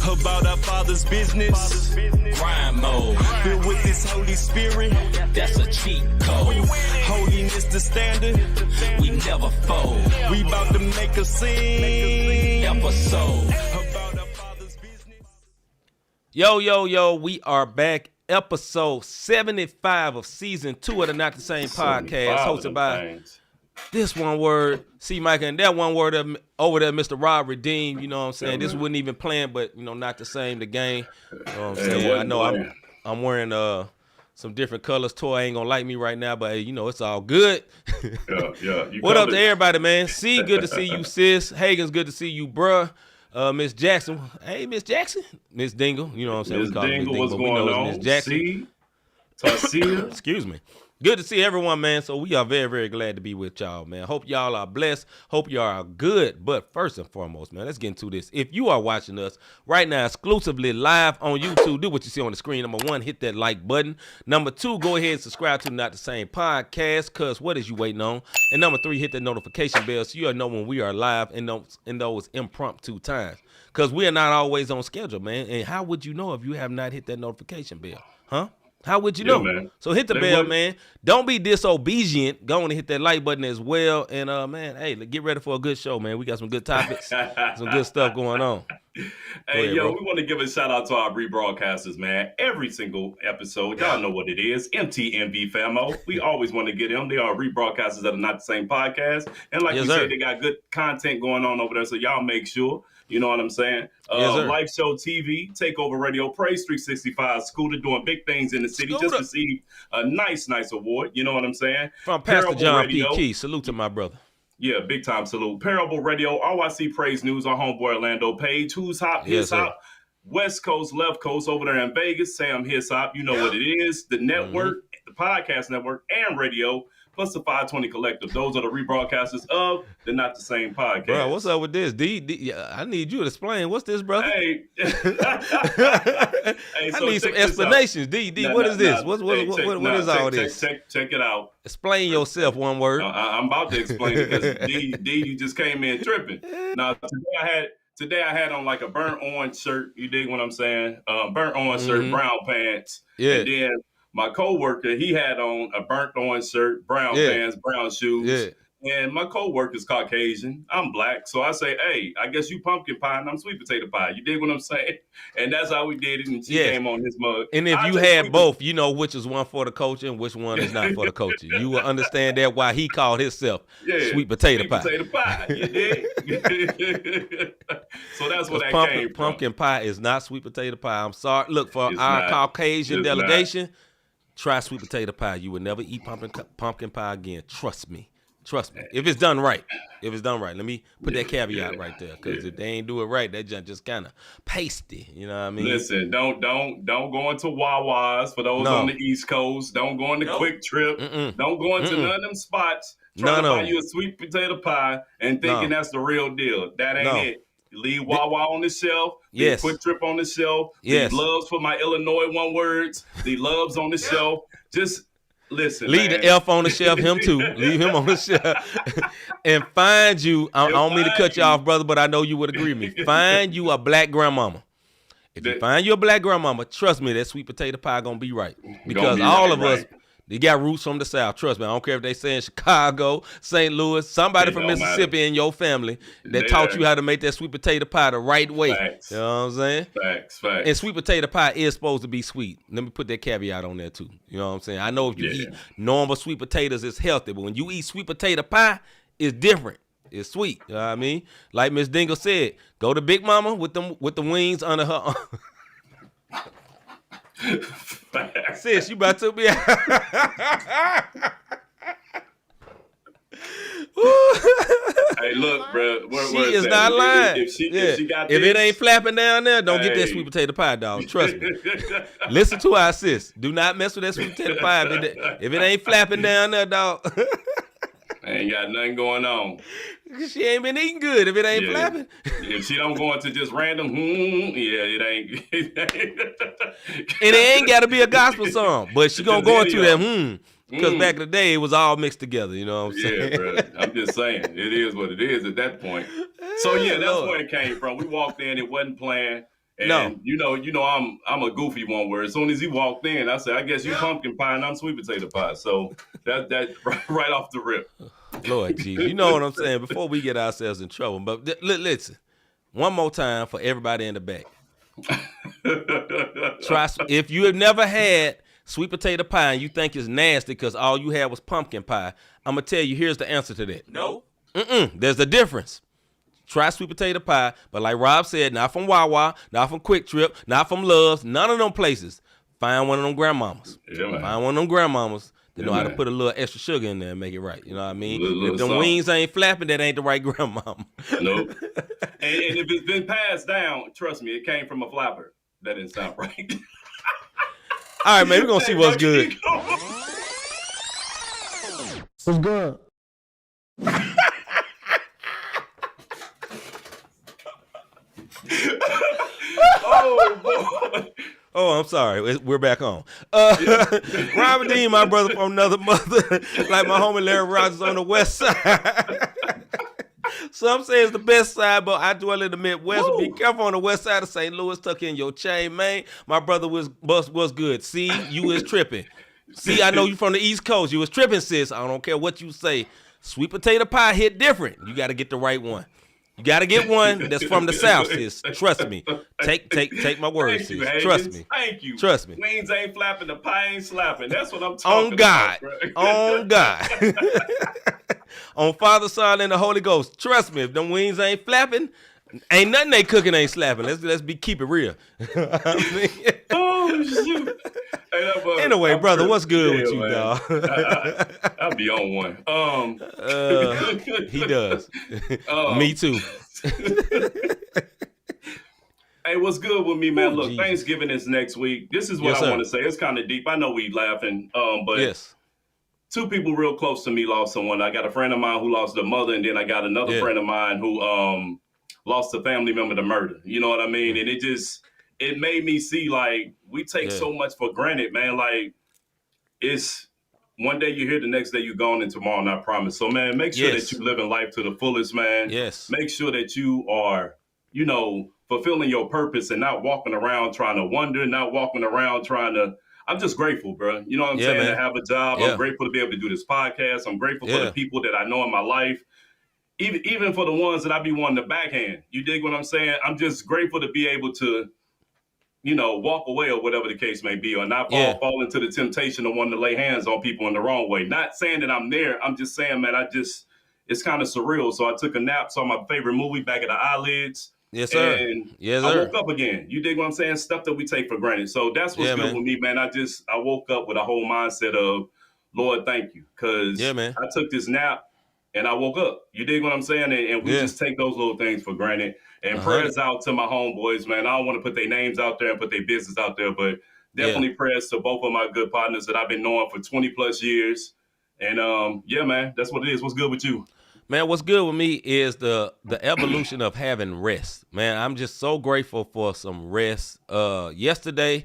about our Father's business. Grind mode, filled with this Holy Spirit. That's a cheat code. Holiness the standard. We never fold. We about to make a scene episode. About our Father's business. Yo, we are back. Episode 75 of season 2 of the Not the Same Podcast, hosted by this one word, C-Micah, and that one word over there, Mr. Rob Redeem. You know what I'm saying? This wasn't even planned, but, you know, not the same, the game. You know what I'm saying? I know I'm wearing some different colors. Toy ain't gonna like me right now, but, hey, you know, it's all good. Yeah. What up to everybody, man? C, good to see you, sis. Hagen's good to see you, bruh. Miss Jackson. Hey, Miss Jackson. Miss Dingle. You know what I'm saying? Miss Dingle, what's going on? Miss Jackson. Tarsia. Excuse me. Good to see everyone, man. So we are very, very glad to be with y'all, man. Hope y'all are blessed. Hope y'all are good. But first and foremost, man, let's get into this. If you are watching us right now exclusively live on YouTube, do what you see on the screen. Number 1, hit that like button. Number 2, go ahead and subscribe to Not the Same Podcast, because what is you waiting on? And number 3, hit the notification bell so you'll know when we are live in those impromptu times, because we are not always on schedule, man. And how would you know if you have not hit that notification bell? Huh? How would you know? Man. So hit the bell, man. Don't be disobedient. Go on and hit that like button as well. And, man, hey, get ready for a good show, man. We got some good topics, some good stuff going on. Hey, we want to give a shout out to our rebroadcasters, man. Every single episode, y'all know what it is. MTMV famo. We always want to get them. They are rebroadcasters that are Not the Same Podcast. And like you said, they got good content going on over there. So y'all make sure. You know what I'm saying? Live Show TV, Takeover Radio, Praise 365, Scooter doing big things in the city. Just received a nice award. You know what I'm saying? From Pastor John P. Key. Salute to my brother. Yeah, big time salute. Parable Radio, RYC Praise News, our homeboy Orlando Page. Who's Hop, His Hop, West Coast, Left Coast over there in Vegas. Sam His Hop, you know what it is. The network, the podcast network, and radio. Plus the 520 Collective. Those are the rebroadcasters of the Not the Same Podcast. Bro, what's up with this? D, I need you to explain. What's this, brother? Hey. I need some explanations. D, what is this? What is all this? Check it out. Explain yourself, one word. I'm about to explain it because D, you just came in tripping. Now, today I had on like a burnt orange shirt. You dig what I'm saying? Burnt orange shirt, brown pants. Yeah. And then my coworker, he had on a burnt orange shirt, brown pants, brown shoes. Yeah. And my coworker's Caucasian. I'm black. So I say, hey, I guess you pumpkin pie and I'm sweet potato pie. You dig what I'm saying? And that's how we did it. And she came on this mug. And if you had both, you know which is one for the culture and which one is not for the culture. You will understand that why he called himself sweet potato pie. Sweet potato pie. You dig? So that's where that came from. Pumpkin pie is not sweet potato pie. I'm sorry. Look, for our Caucasian delegation, try sweet potato pie. You will never eat pumpkin pie again. Trust me. If it's done right. Let me put that caveat right there, because if they ain't do it right, that just kind of pasty. You know what I mean? Listen, don't go into Wawa's for those on the East Coast. Don't go into Quick Trip. Don't go into none of them spots trying to buy you a sweet potato pie and thinking that's the real deal. That ain't it. Leave Wawa on the shelf. Leave Quick Trip on the shelf. Leave Loves for my Illinois one words. Leave Loves on the shelf. Just listen. Leave the F on the shelf. Him too. Leave him on the shelf. And find you. I don't mean to cut you off, brother, but I know you would agree with me. Find you a black grandmama. If you find you a black grandmama, trust me, that sweet potato pie gonna be right. Because all of us, they got roots from the South. Trust me, I don't care if they say in Chicago, St. Louis, somebody from Mississippi in your family that taught you how to make that sweet potato pie the right way. Facts. You know what I'm saying? Facts. And sweet potato pie is supposed to be sweet. Let me put that caveat on there too. You know what I'm saying? I know if you eat normal sweet potatoes, it's healthy. But when you eat sweet potato pie, it's different. It's sweet. You know what I mean? Like Miss Dingle said, go to Big Mama with the wings under her arm. Sis, you about to be hey, look, bro. She is not lying. If she got if it ain't flapping down there, don't get that sweet potato pie, dog. Trust me. Listen to our sis. Do not mess with that sweet potato pie. If it ain't flapping down there, dog. Ain't got nothing going on. She ain't been eating good if it ain't flapping. If she don't go into just random, it ain't. And it ain't got to be a gospel song, but she gonna go into that because back in the day it was all mixed together. You know what I'm saying? Yeah, bro. I'm just saying it is what it is at that point. So that's where it came from. We walked in, it wasn't planned. And you know, I'm a goofy one where as soon as he walked in, I said, I guess you pumpkin pie and I'm sweet potato pie. So that right off the rip. Lord jeez, you know what I'm saying? Before we get ourselves in trouble, but listen, one more time for everybody in the back. If you have never had sweet potato pie and you think it's nasty because all you had was pumpkin pie, I'm gonna tell you, here's the answer to that. No. There's a difference. Try sweet potato pie, but like Rob said, not from Wawa, not from Quick Trip, not from Love's, none of them places. Find one of them grandmamas. Yeah, man. Find one of them grandmamas that know how to man. put a little extra sugar in there and make it right. You know what I mean? Little If them salt. wings ain't flapping, that ain't the right grandmama. Nope. And if it's been passed down, trust me, it came from a flapper. That didn't sound right. All right, man, we're going to see what's good. What's good? Oh, boy. Oh, I'm sorry. We're back on. Robert Dean, my brother from another mother, like my homie Larry Rogers on the west side. Some say it's the best side, but I dwell in the Midwest. Woo. Be careful on the west side of St. Louis. Tuck in your chain, man. My brother was good. See, you was tripping. See, I know you from the East Coast. You was tripping, sis. I don't care what you say. Sweet potato pie hit different. You got to get the right one. You got to get one that's from the South, sis. Trust me. Take my word, sis. Trust me. Thank you. Trust me. Wings ain't flapping, the pie ain't slapping. That's what I'm talking On God. about. Bro. On God. On Father, Son, and the Holy Ghost. Trust me, if them wings ain't flapping, ain't nothing they cooking ain't slapping. Let's keep it real. I mean, Oh, shoot. Hey, anyway, brother, what's good with you, man. dog? I'll be on one. He does. Me too. Hey, what's good with me, man? Oh, Look, Jesus. Thanksgiving is next week. This is what Yes, I sir. want to say. It's kind of deep. I know we laughing, but Yes. two people real close to me lost someone. I got a friend of mine who lost a mother, and then I got another Yeah. friend of mine who lost a family member to murder. You know what I mean? And it made me see, like, we take so much for granted, man. Like, it's one day you're here, the next day you're gone, and tomorrow not promised. So, man, make sure Yes. that you living life to the fullest, man. Yes. Make sure that you are, you know, fulfilling your purpose and not walking around trying to wonder, not walking around trying to. I'm just grateful, bro. You know what I'm saying? man. To have a job. Yeah. I'm grateful to be able to do this podcast. I'm grateful for Yeah. the people that I know in my life. Even for the ones that I be wanting to backhand. You dig what I'm saying? I'm just grateful to be able to, you know, walk away or whatever the case may be, or not fall into the temptation of wanting to lay hands on people in the wrong way. Not saying that I'm there. I'm just saying, man, it's kind of surreal. So I took a nap, saw my favorite movie, Back at the Eyelids. Yes, sir. And Yes, I sir. woke up again. You dig what I'm saying? Stuff that we take for granted. So that's what's Yeah, good man. with me, man. I woke up with a whole mindset of, Lord, thank you. Because Yeah, man. I took this nap and I woke up. You dig what I'm saying? And we just take those little things for granted. And prayers out to my homeboys, man. I don't want to put their names out there and put their business out there, but definitely prayers to both of my good partners that I've been knowing for 20 plus years. And yeah, man, that's what it is. What's good with you? Man, what's good with me is the evolution of having rest. Man, I'm just so grateful for some rest. Yesterday,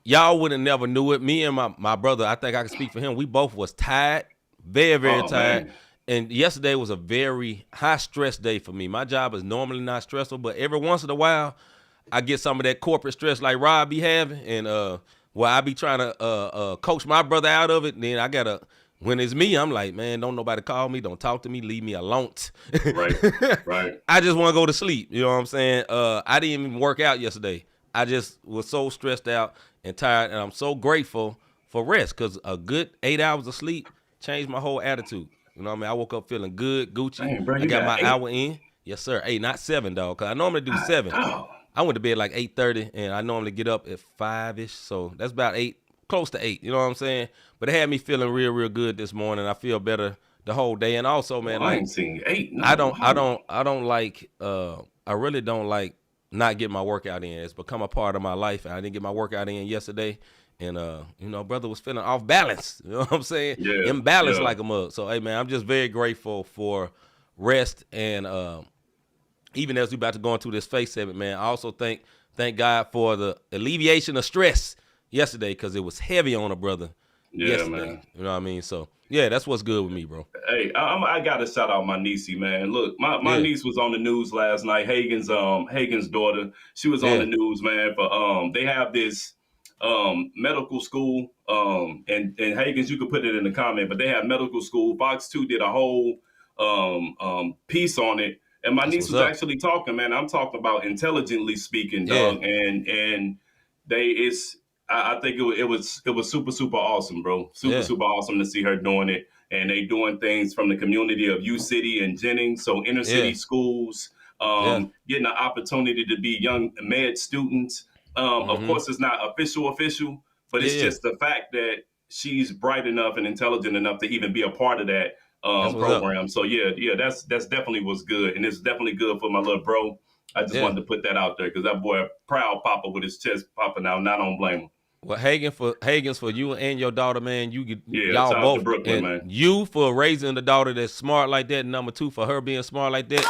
y'all would have never knew it. Me and my brother, I think I can speak for him. We both was tired, very, very tired. Man. And yesterday was a very high stress day for me. My job is normally not stressful, but every once in a while, I get some of that corporate stress like Rob be having. And I be trying to coach my brother out of it. And then I got to, when it's me, I'm like, man, don't nobody call me. Don't talk to me. Leave me alone. Right. I just want to go to sleep. You know what I'm saying? I didn't even work out yesterday. I just was so stressed out and tired. And I'm so grateful for rest because a good 8 hours of sleep changed my whole attitude. You know what I mean? I woke up feeling good, Gucci. Dang, bro, I you got my 8? hour in. Yes, sir. 8, not 7, dog, because I normally do 7. I went to bed like 8:30, and I normally get up at 5-ish, so that's about 8, close to 8. You know what I'm saying? But it had me feeling real, real good this morning. I feel better the whole day, and also, man, I ain't seen 8. No. I really don't like not getting my workout in. It's become a part of my life, and I didn't get my workout in yesterday. And, brother was feeling off balance. You know what I'm saying? Yeah, Imbalanced like a mug. So, hey, man, I'm just very grateful for rest. And even as we about to go into this face segment, man, I also thank God for the alleviation of stress yesterday because it was heavy on a brother. yesterday. Man. You know what I mean? So yeah, that's what's good with me, bro. Hey, I gotta shout out my niecey, man. Look, my niece was on the news last night. Hagen's daughter. She was on the news, man. For they have this medical school. And Hagen's, you could put it in the comment, but they have medical school. Fox 2 did a whole piece on it. And my niece was actually talking, man. I'm talking about intelligently speaking, dog. And I think it was super, super awesome, bro. Super awesome to see her doing it. And they doing things from the community of U City and Jennings, so inner city schools, getting an opportunity to be young med students. Of course, it's not official, but it's just the fact that she's bright enough and intelligent enough to even be a part of that program. So that's definitely what's good, and it's definitely good for my little bro. I just wanted to put that out there because that boy, proud papa with his chest popping out, and I don't blame him. Well, Hagen's for you and your daughter, man. Y'all both to Brooklyn, man. You for raising the daughter that's smart like that. And number 2 for her being smart like that.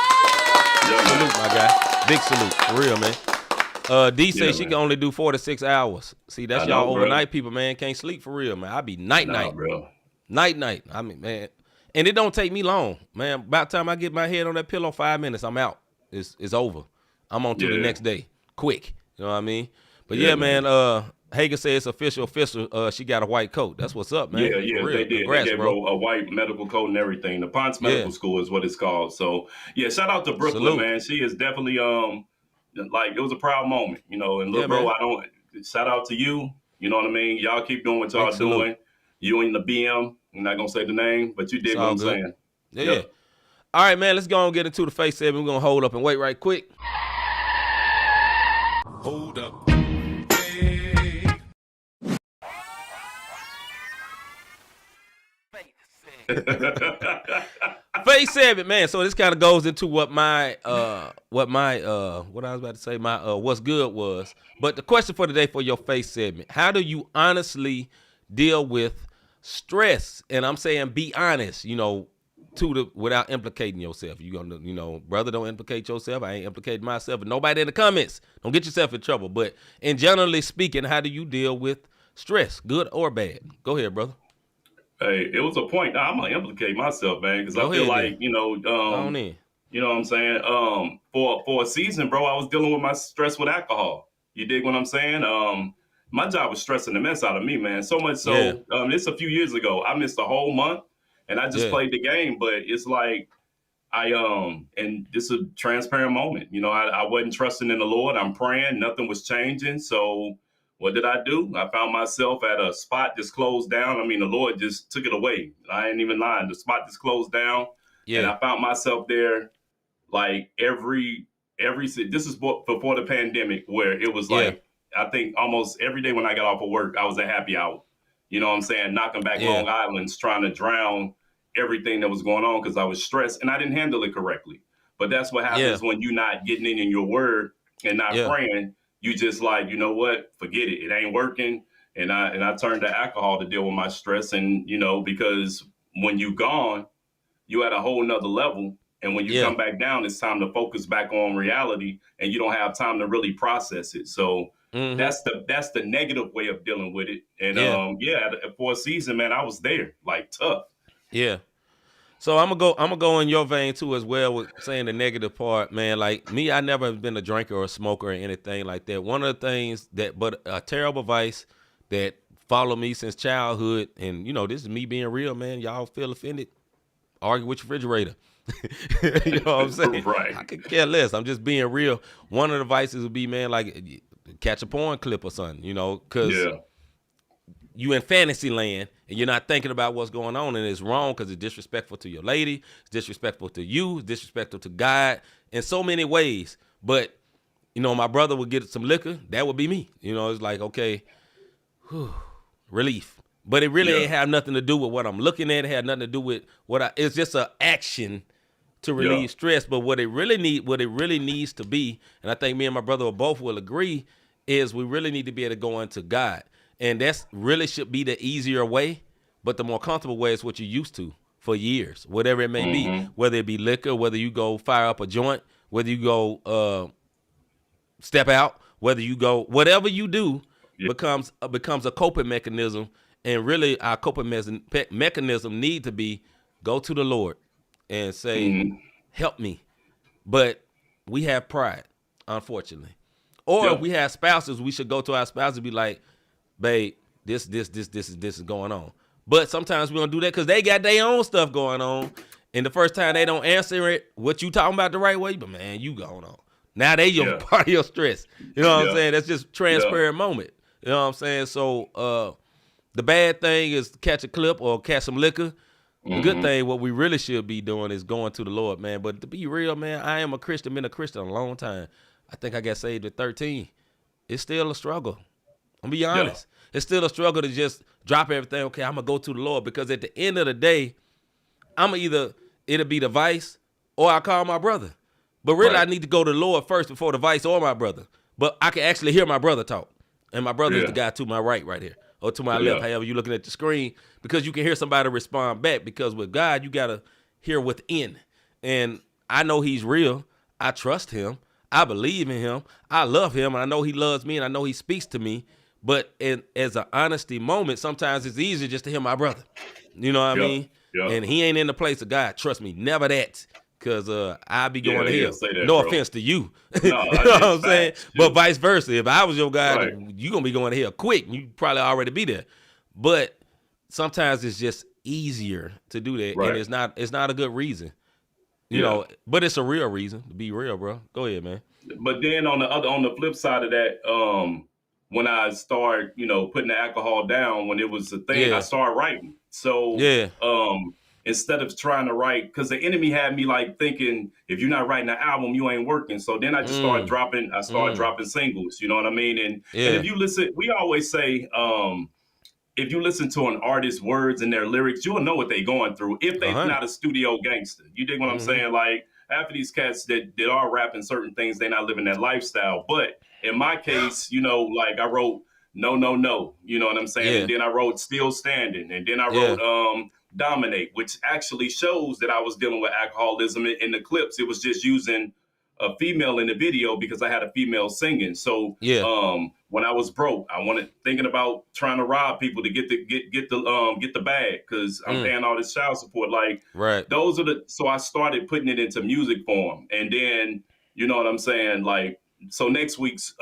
Salute, my guy. Big salute, for real, man. D says she can only do 4 to 6 hours. See, that's y'all overnight people, man. Can't sleep for real, man. I be night, bro. Night. I mean, man, and it don't take me long, man. About the time I get my head on that pillow, 5 minutes, I'm out. It's over. I'm on to the next day, quick. You know what I mean? But man. Hagen says official. She got a white coat. That's what's up, man. Yeah, they did. Congrats, they gave her a white medical coat and everything. The Ponce Medical School is what it's called. So shout out to Brooklyn, Salute. Man. She is definitely like it was a proud moment, you know. And little bro, shout out to you. You know what I mean? Y'all keep doing what y'all doing. You and the BM. I'm not gonna say the name, but you did what I'm saying. Yeah. All right, man. Let's go and get into the face segment. We're gonna hold up and wait right quick. Hold up. Face segment, man. So this kind of goes into what I was about to say, my what's good was. But the question for today for your face segment: how do you honestly deal with stress? And I'm saying be honest, you know, without implicating yourself. You gonna, you know, brother, don't implicate yourself. I ain't implicating myself, and nobody in the comments. Don't get yourself in trouble. But in generally speaking, how do you deal with stress, good or bad? Go ahead, brother. Hey, it was a point. I'm gonna implicate myself, man, because I feel like you know what I'm saying. For a season, bro, I was dealing with my stress with alcohol. You dig what I'm saying? My job was stressing the mess out of me, man. So much so, it's a few years ago. I missed a whole month, and I just played the game. But it's like and this is a transparent moment. You know, I wasn't trusting in the Lord. I'm praying. Nothing was changing. So what did I do? I found myself at a spot just closed down. I mean, the Lord just took it away. I ain't even lying. The spot just closed down. Yeah. And I found myself there like this is before the pandemic, where it was like, I think almost every day when I got off of work, I was at happy hour. You know what I'm saying? Knocking back Long Islands, trying to drown everything that was going on because I was stressed and I didn't handle it correctly. But that's what happens when you're not getting in your word and not praying. You just like, you know what, forget it. It ain't working. And I turned to alcohol to deal with my stress. And, you know, because when you gone, you at a whole nother level. And when you come back down, it's time to focus back on reality and you don't have time to really process it. So that's the negative way of dealing with it. And for a season, man, I was there like tough. Yeah. So I'm gonna go in your vein too as well with saying the negative part, man. Like me, I never been a drinker or a smoker or anything like that. One of the things but a terrible vice that followed me since childhood, and you know, this is me being real, man. Y'all feel offended? Argue with your refrigerator. You know what I'm saying? Right. I could care less. I'm just being real. One of the vices would be, man, like catch a porn clip or something, you know, because you in fantasy land and you're not thinking about what's going on, and it's wrong because it's disrespectful to your lady, it's disrespectful to you, it's disrespectful to God in so many ways. But, you know, my brother would get some liquor, that would be me. You know, it's like, okay, relief. But it really ain't have nothing to do with what I'm looking at. It had nothing to do with it's just an action to relieve stress. But what it really needs to be, and I think me and my brother both will agree, is we really need to be able to go into God. And that's really should be the easier way, but the more comfortable way is what you're used to for years, whatever it may be, whether it be liquor, whether you go fire up a joint, whether you go step out, whether you go, whatever you do becomes a coping mechanism. And really, our coping mechanism need to be go to the Lord and say, help me. But we have pride, unfortunately. Or if we have spouses, we should go to our spouse and be like, babe, this is going on. But sometimes we don't do that because they got their own stuff going on. And the first time they don't answer it, what you talking about the right way, but man, you going on. Now they your part of your stress. You know what I'm saying? That's just transparent moment. You know what I'm saying? So the bad thing is catch a clip or catch some liquor. The good thing, what we really should be doing is going to the Lord, man. But to be real, man, I am a Christian, been a Christian a long time. I think I got saved at 13. It's still a struggle. I'm gonna be honest. It's still a struggle to just drop everything. Okay, I'm gonna go to the Lord because at the end of the day, it'll be the vice or I call my brother. But really, I need to go to the Lord first before the vice or my brother. But I can actually hear my brother talk. And my brother is the guy to my right here. Or to my left, however you're looking at the screen. Because you can hear somebody respond back. Because with God, you got to hear within. And I know he's real. I trust him. I believe in him. I love him. And I know he loves me. And I know he speaks to me. But as an honesty moment, sometimes it's easier just to hear my brother. You know what I mean? And he ain't in the place of God. Trust me. Never that. Because I'll be going to hell. No offense to you. No, you know what I'm saying? But vice versa. If I was your guy, you're going to be going to hell quick. You probably already be there. But sometimes it's just easier to do that. And it's not a good reason. You know, but it's a real reason to be real, bro. Go ahead, man. But then on the flip side of that, when I started, putting the alcohol down, when it was a thing, I started writing. So instead of trying to write, because the enemy had me like thinking, if you're not writing an album, you ain't working. So then I just started dropping singles, you know what I mean? And if you listen, we always say, if you listen to an artist's words and their lyrics, you'll know what they're going through if they're not a studio gangster. You dig what I'm saying? Like, after these cats that are rapping certain things, they're not living that lifestyle. But in my case, like I wrote No, No, No, you know what I'm saying? And then I wrote Still Standing. And then I wrote Dominate, which actually shows that I was dealing with alcoholism. In the clips, it was just using a female in the video because I had a female singing. So when I was broke, I thinking about trying to rob people to get the bag because I'm paying all this child support. Like so I started putting it into music form. And then, you know what I'm saying? Like, so next week's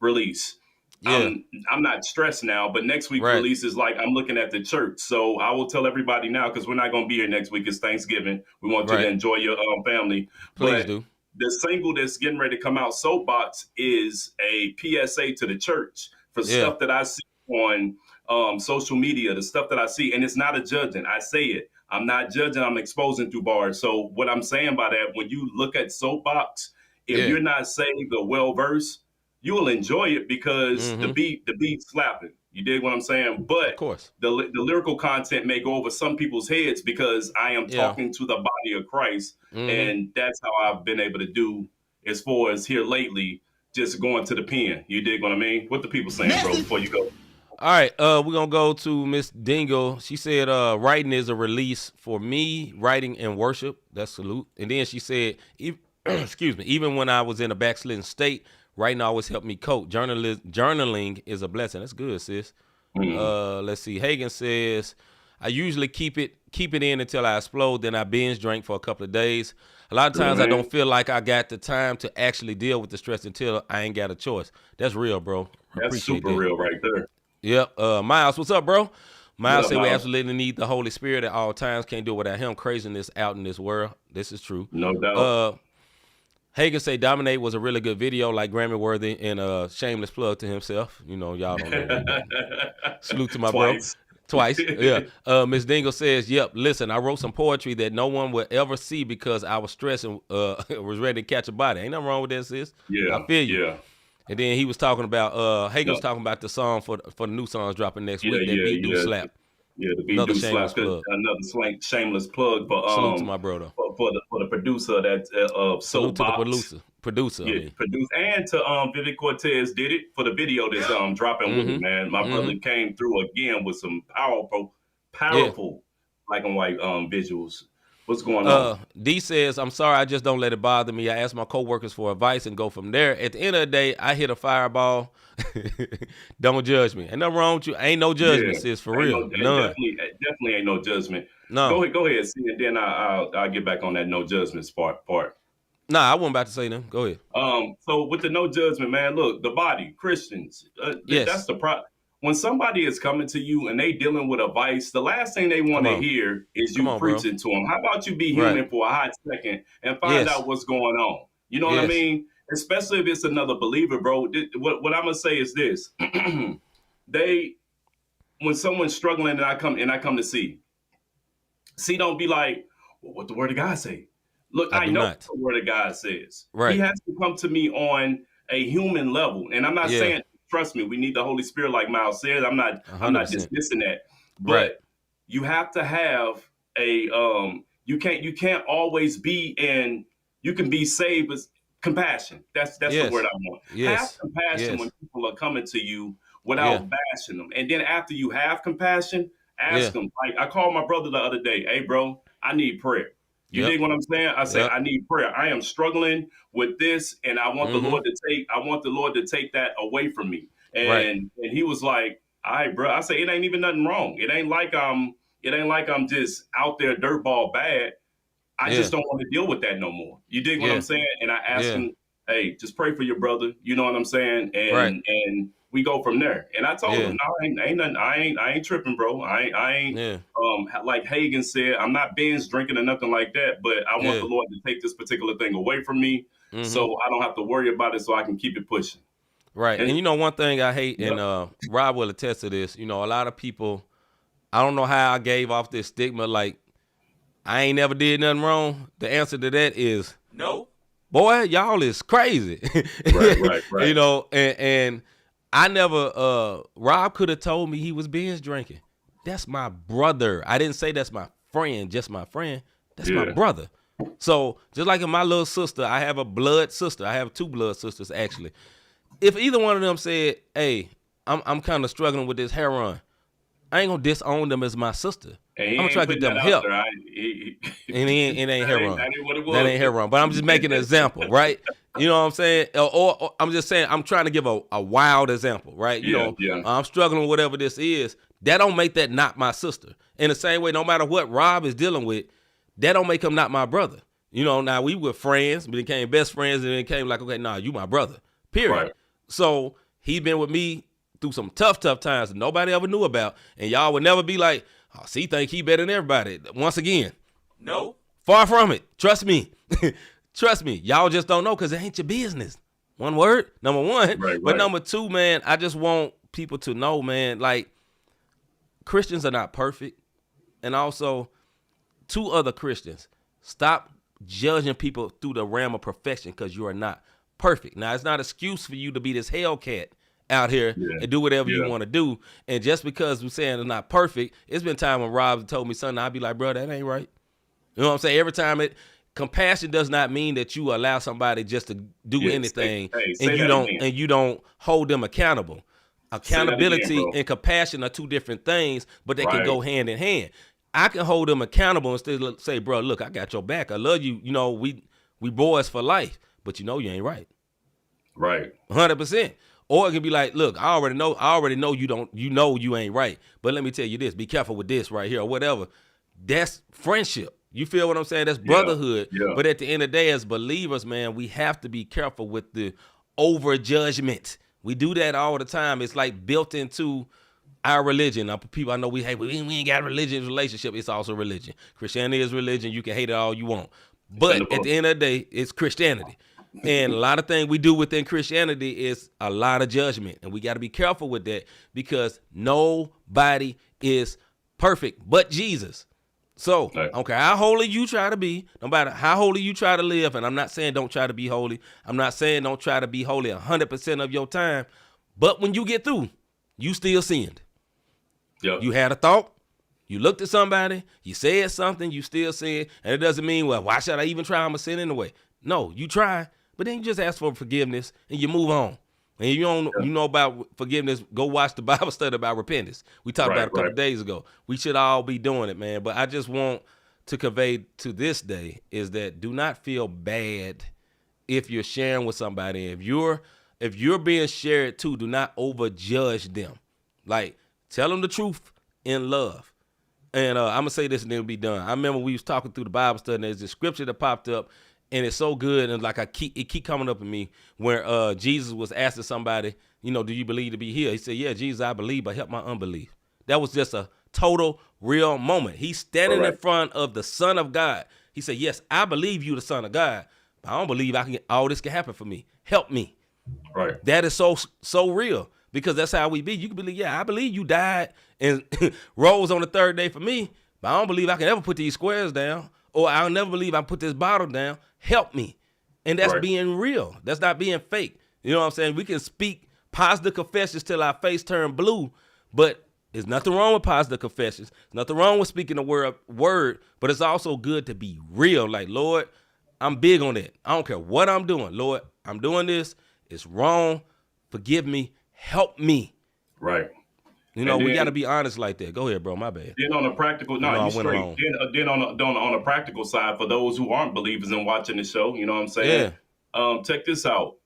release, I'm not stressed now, but next week's release is like I'm looking at the church. So I will tell everybody now, because we're not going to be here next week. It's Thanksgiving. We want you to enjoy your family. Please do. The single that's getting ready to come out, Soapbox, is a PSA to the church for stuff that I see on social media, the stuff that I see. And it's not a judging. I say it. I'm not judging. I'm exposing through bars. So what I'm saying by that, when you look at Soapbox, if you're not saved or well-versed, you will enjoy it because the beat's slapping. You dig what I'm saying? But of course, the lyrical content may go over some people's heads because I am talking to the body of Christ. And that's how I've been able to do as far as here lately, just going to the pen. You dig what I mean? What the people saying, bro, before you go? All right, we're going to go to Miss Dingle. She said writing is a release for me, writing and worship. That's salute. And then she said, excuse me, even when I was in a backslidden state, writing always helped me cope. Journaling is a blessing. That's good, sis. Let's see. Hagen says, I usually keep it in until I explode. Then I binge drink for a couple of days. A lot of times I don't feel like I got the time to actually deal with the stress until I ain't got a choice. That's real, bro. That's super real right there. Yep. Miles, what's up, bro? Miles said we absolutely need the Holy Spirit at all times. Can't do it without him. Craziness out in this world. This is true. No doubt. Hagen say Dominate was a really good video, like Grammy worthy, and a shameless plug to himself. You know, y'all don't know. Salute to my bro. Twice. Yeah. Miss Dingle says, yep, listen, I wrote some poetry that no one would ever see because I was stressed and was ready to catch a body. Ain't nothing wrong with that, sis. Yeah. I feel you. Yeah. And then he was talking about Hagen was talking about the song for the new songs dropping next week. That beat do slap. Yeah, the beat do slap. Another shameless plug for salute to my brother. For the producer that Soapbox. Salute to the producer. Producer, and to Vivic Cortez did it for the video that's dropping with it, man. My brother came through again with some powerful black and white visuals. What's going on? D says, I'm sorry, I just don't let it bother me. I ask my coworkers for advice and go from there. At the end of the day, I hit a fireball. Don't judge me. Ain't nothing wrong with you. Ain't no judgment, sis, for real. None. Definitely ain't no judgment. No. Go ahead, see, and then I'll get back on that no judgment part. Nah, I wasn't about to say nothing. Go ahead. So with the no judgment, man, look, the body, Christians, yes. That's the problem. When somebody is coming to you and they dealing with a vice, the last thing they want to hear is you preaching to them. How about you be human for a hot second and find out what's going on? You know what I mean? Especially if it's another believer, bro. What I'm gonna say is this: when someone's struggling and I come to see, don't be like, well, what the Word of God say? Look, I know what the Word of God says. Right. He has to come to me on a human level, and I'm not saying. Trust me, we need the Holy Spirit, like Miles said. I'm not dismissing that, but you have to have a you can't always be in. You can be saved with compassion. That's the word I want. Have compassion when people are coming to you without bashing them, and then after you have compassion, ask them. Like I called my brother the other day. Hey, bro, I need prayer. You dig what I'm saying? I said, I need prayer. I am struggling with this, and I want the Lord to take that away from me. And he was like, all right, bro. I say, it ain't even nothing wrong. It ain't like I'm just out there dirtball bad. I just don't want to deal with that no more. You dig what I'm saying? And I asked him, hey, just pray for your brother. You know what I'm saying? And we go from there. And I told him, no, ain't nothing. I ain't tripping, bro. I ain't like Hagen said, I'm not binge drinking or nothing like that, but I want the Lord to take this particular thing away from me so I don't have to worry about it, so I can keep it pushing. Right. And you know, one thing I hate, and Rob will attest to this, you know, a lot of people, I don't know how I gave off this stigma, like, I ain't never did nothing wrong. The answer to that is no. Boy, y'all is crazy. Right. You know, and I never, Rob could have told me he was binge drinking. That's my brother. I didn't say that's my friend, just my friend. That's my brother. So just like in my little sister, I have a blood sister. I have 2 blood sisters, actually. If either one of them said, hey, I'm kind of struggling with this heroin, I ain't going to disown them as my sister. I'm going to try to get them help. It ain't heroin. That ain't heroin. But I'm just making an example, right? You know what I'm saying? Or I'm just saying, I'm trying to give a wild example, right? You know, I'm struggling with whatever this is. That don't make that not my sister. In the same way, no matter what Rob is dealing with, that don't make him not my brother. You know, now we were friends, we became best friends, and it came like, okay, nah, you my brother, period. Right. So he been with me through some tough times that nobody ever knew about, and y'all would never be like, oh, see, think he better than everybody. Once again, no, far from it. Trust me. Trust me. Y'all just don't know because it ain't your business. One word, number one. Right. But number 2, man, I just want people to know, man, like, Christians are not perfect. And also, 2 other Christians, stop judging people through the realm of perfection because you are not perfect. Now, it's not an excuse for you to be this Hellcat out here and do whatever you want to do. And just because we're saying it's not perfect, it's been time when Rob told me something, I'd be like, bro, that ain't right. You know what I'm saying? Every time compassion does not mean that you allow somebody just to do anything and you don't hold them accountable. Accountability and compassion are 2 different things, but they can go hand in hand. I can hold them accountable and still say, bro, look, I got your back. I love you. You know, we boys for life, but you know you ain't right. Right. 100%. Or it can be like, look, I already know you ain't right. But let me tell you this, be careful with this right here or whatever. That's friendship. You feel what I'm saying? That's brotherhood. Yeah. But at the end of the day, as believers, man, we have to be careful with the over judgment. We do that all the time. It's like built into our religion. People I know we ain't got a religious relationship. It's also religion. Christianity is religion. You can hate it all you want. But at the end of the day, it's Christianity. And a lot of things we do within Christianity is a lot of judgment. And we got to be careful with that because nobody is perfect but Jesus. So, okay, how holy you try to be, no matter how holy you try to live, and I'm not saying don't try to be holy. I'm not saying don't try to be holy 100% of your time. But when you get through, you still sinned. Yep. You had a thought. You looked at somebody. You said something. You still sin. And it doesn't mean, well, why should I even try? I'm a sin anyway. No, you try. But then you just ask for forgiveness and you move on. And you know about forgiveness, go watch the Bible study about repentance. We talked about it a couple days ago. We should all be doing it, man. But I just want to convey to this day is that do not feel bad if you're sharing with somebody. If you're being shared to, do not overjudge them. Like, tell them the truth in love. And I'm gonna say this and then we'll be done. I remember we was talking through the Bible study, and there's this scripture that popped up, and it's so good, and like it keep coming up in me, where Jesus was asking somebody, do you believe to be healed? He said, yeah, Jesus, I believe, but help my unbelief. That was just a total real moment. He's standing in front of the Son of God. He said, yes, I believe you the Son of God, but I don't believe all this can happen for me. Help me. Right. That is so real, because that's how we be. You can believe, yeah, I believe you died and rose on the third day for me, but I don't believe I can ever put these squares down, or I'll never believe I put this bottle down. Help me. And that's being real. That's not being fake. You know what I'm saying? We can speak positive confessions till our face turn blue, but there's nothing wrong with positive confessions. There's nothing wrong with speaking the word, but it's also good to be real. Like, Lord, I'm big on that. I don't care what I'm doing. Lord, I'm doing this. It's wrong. Forgive me. Help me. Right. We got to be honest like that. Go ahead, bro. My bad. Then on the practical, you straight. Then on the practical side, for those who aren't believers and watching the show, you know what I'm saying? Yeah. Check this out.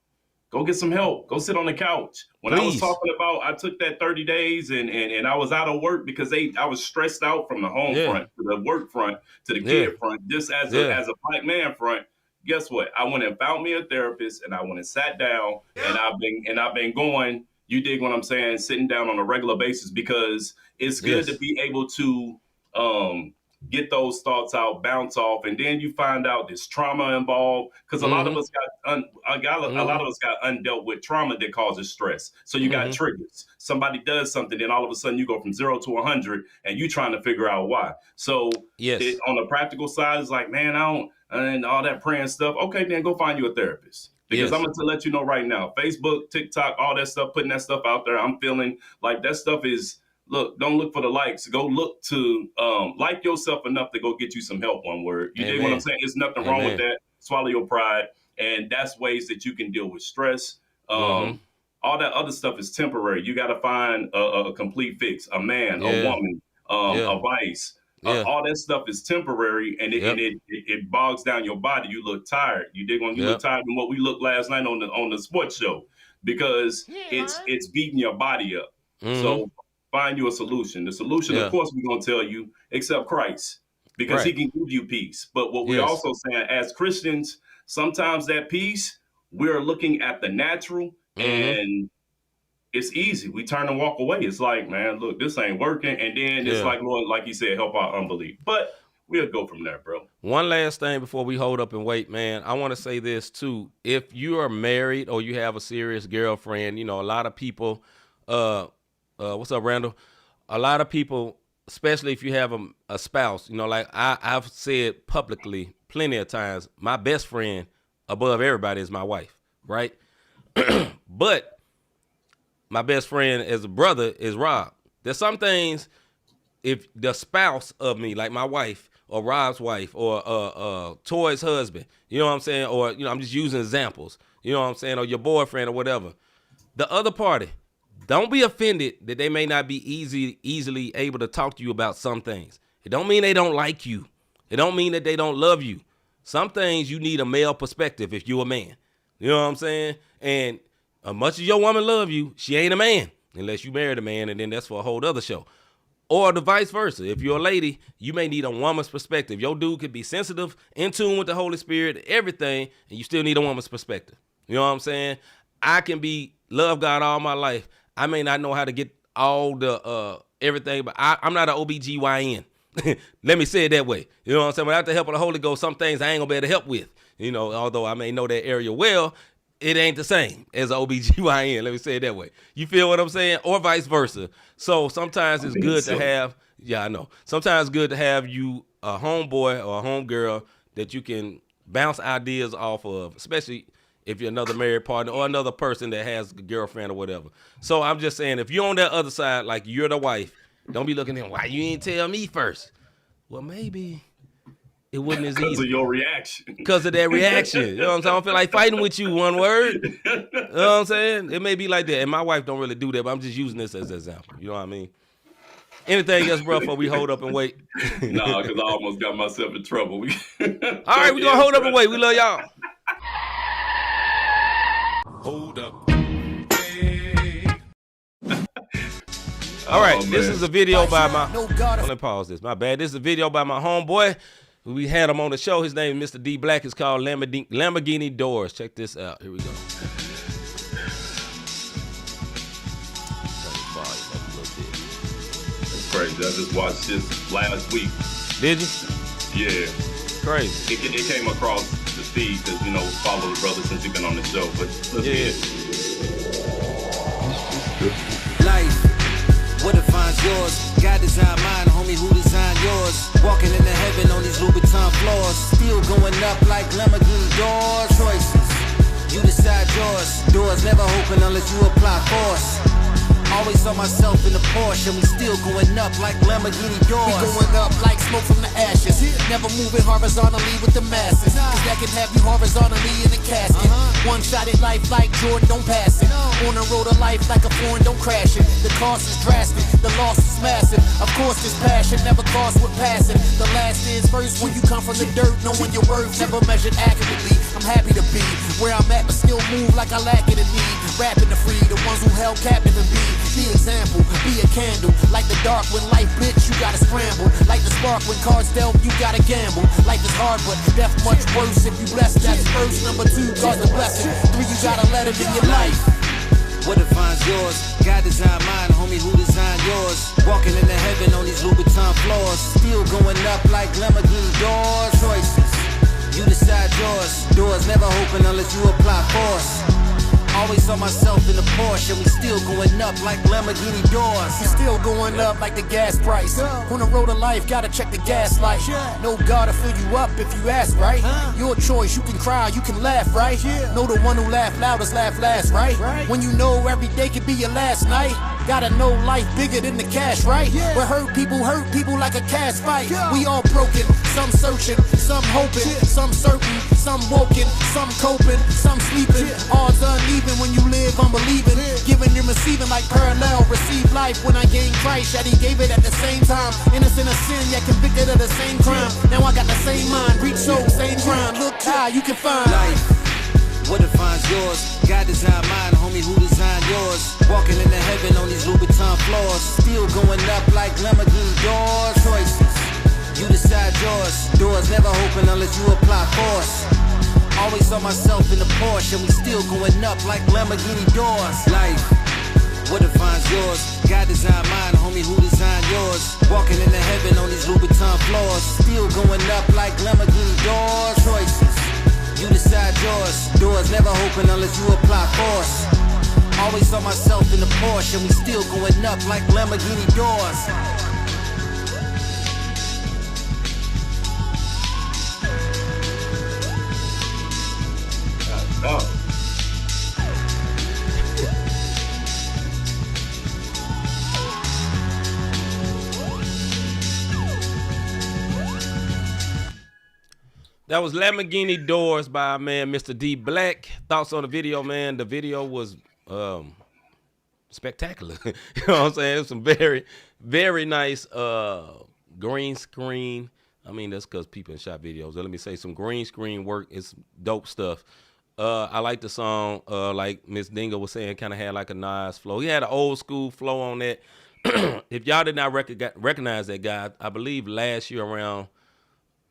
Go get some help. Go sit on the couch. When I was talking about, I took that 30 days and I was out of work because I was stressed out from the home front to the work front to the kid front, just as a black man front. Guess what? I went and found me a therapist, and I went and sat down, and I've been going. You dig what I'm saying? Sitting down on a regular basis, because it's good to be able to get those thoughts out, bounce off, and then you find out there's trauma involved, because a lot of us got undealt with trauma that causes stress. So you got triggers. Somebody does something, then all of a sudden you go from 0 to 100, and you trying to figure out why. So on the practical side, it's like, man, I don't, and all that praying stuff. Okay, then go find you a therapist. Because I'm going to let you know right now, Facebook, TikTok, all that stuff, putting that stuff out there, I'm feeling like that stuff is, look, don't look for the likes. Go look to like yourself enough to go get you some help, one word. You dig what I'm saying? There's nothing wrong with that. Swallow your pride. And that's ways that you can deal with stress. All that other stuff is temporary. You got to find a complete fix, a man, a woman, a vice. All that stuff is temporary, and it bogs down your body. You look tired. You dig when you look tired than what we looked last night on the sports show, because it's beating your body up. So find you a solution. The solution, of course, we're gonna tell you, accept Christ, because He can give you peace. But what we're also saying as Christians, sometimes that peace, we're looking at the natural and it's easy. We turn and walk away. It's like, man, look, this ain't working. And then it's like, Lord, like you said, help our unbelief. But we'll go from there, bro. One last thing before we hold up and wait, man. I want to say this, too. If you are married or you have a serious girlfriend, a lot of people, what's up, Randall? A lot of people, especially if you have a spouse, like I've said publicly plenty of times, my best friend above everybody is my wife, right? But my best friend as a brother is Rob. There's some things, if the spouse of me, like my wife or Rob's wife or Toy's husband, you know what I'm saying? Or, I'm just using examples, you know what I'm saying? Or your boyfriend or whatever. The other party, don't be offended that they may not be easily able to talk to you about some things. It don't mean they don't like you. It don't mean that they don't love you. Some things you need a male perspective if you're a man. You know what I'm saying? And as much as your woman love you, she ain't a man unless you married a man, and then that's for a whole other show. Or the vice versa. If you're a lady, you may need a woman's perspective. Your dude could be sensitive, in tune with the Holy Spirit, everything, and you still need a woman's perspective. You know what I'm saying? I can love God all my life. I may not know how to get all the everything, but I'm not an OBGYN. Let me say it that way. You know what I'm saying? Without the help of the Holy Ghost, some things I ain't gonna be able to help with. Although I may know that area well, it ain't the same as an OBGYN. Let me say it that way. You feel what I'm saying? Or vice versa. So sometimes it's good to have, I know. Sometimes it's good to have you a homeboy or a homegirl that you can bounce ideas off of, especially if you're another married partner or another person that has a girlfriend or whatever. So I'm just saying, if you're on that other side, like you're the wife, don't be looking at him, why you ain't tell me first? Well, maybe it wasn't as easy. Because of your reaction. Because of that reaction. You know what I'm saying? I don't feel like fighting with you, one word. You know what I'm saying? It may be like that. And my wife don't really do that, but I'm just using this as an example. You know what I mean? Anything else, bro, before we hold up and wait? Nah, because I almost got myself in trouble. All right, we're going to hold up and wait. We love y'all. Hold up. All right, this is a video by my... Let me pause this. My bad. This is a video by my homeboy. We had him on the show. His name is Mr. D Black. It's called Lamborghini Doors. Check this out. Here we go. That's crazy. I just watched this last week. Did you? Yeah. Crazy. It came across the feed because, follow the brother since he's been on the show. But let's get it. Life, what defines yours? God designed mine, homie, who designed yours? Walking into heaven on these Louboutin floors. Still going up like Lamborghini doors. Choices, you decide yours. Doors never open unless you apply force. Always saw myself in the Porsche, and we still going up like Lamborghini doors. We going up like smoke from the ashes. Never moving horizontally with the masses. Cause that can have you horizontally in the casket. One shot at life like Jordan, don't pass it. On the road of life like a foreign, don't crash it. The cost is drastic, the loss is massive. Of course this passion never costs with passing. The last is first when you come from the dirt. Knowing your worth never measured accurately. I'm happy to be where I'm at, but still move like I lack it in need. Rapping to free the ones who held captive and be the example, be a candle. Like the dark when life blitz, you gotta scramble. Like the spark when cards dealt, you gotta gamble. Life is hard, but death much worse. If you blessed, that's first. Number two, God's a blessing. Three, you gotta let it in your life. What defines yours? God designed mine, homie, who designed yours? Walking into heaven on these Louboutin floors. Still going up like Lamborghini doors. Choices, you decide yours. Doors never open unless you apply force. Always saw myself in the Porsche, and we still going up like Lamborghini doors. We still going up like the gas price. On the road of life, gotta check the gas light. No God to fill you up if you ask, right? Your choice, you can cry, you can laugh, right? Know the one who laugh loudest laugh last, right? When you know every day could be your last night. Gotta know life bigger than the cash, right? But hurt people like a cash fight. We all broken, some searching, some hoping, some certain, some woken, some coping, some sleeping. Odds uneven when you live unbelieving. Giving and receiving like parallel. Receive life when I gained Christ, yet he gave it at the same time. Innocent of sin, yet convicted of the same crime. Now I got the same mind, reach soul, same grind. Look high, you can find life. What defines yours? God designed mine, homie, who designed yours? Walking into heaven on these Louboutin floors. Still going up like Lamborghini doors. Choices, you decide yours. Doors never open unless you apply force. Always saw myself in the Porsche, and we still going up like Lamborghini doors. Life, what defines yours? God designed mine, homie, who designed yours? Walking into heaven on these Louboutin floors. Still going up like Lamborghini doors. Choices, you decide yours. Doors never open unless you apply force. Always saw myself in the Porsche, and we still going up like Lamborghini doors. Oh. That was Lamborghini Doors by our man, Mr. D Black. Thoughts on the video, man? The video was spectacular. You know what I'm saying? It was some very, very nice green screen. I mean, that's because people shot videos. Let me say some green screen work. It's dope stuff. I like the song. Like Miss Dingo was saying, kind of had like a nice flow. He had an old school flow on that. If y'all did not recognize that guy, I believe last year around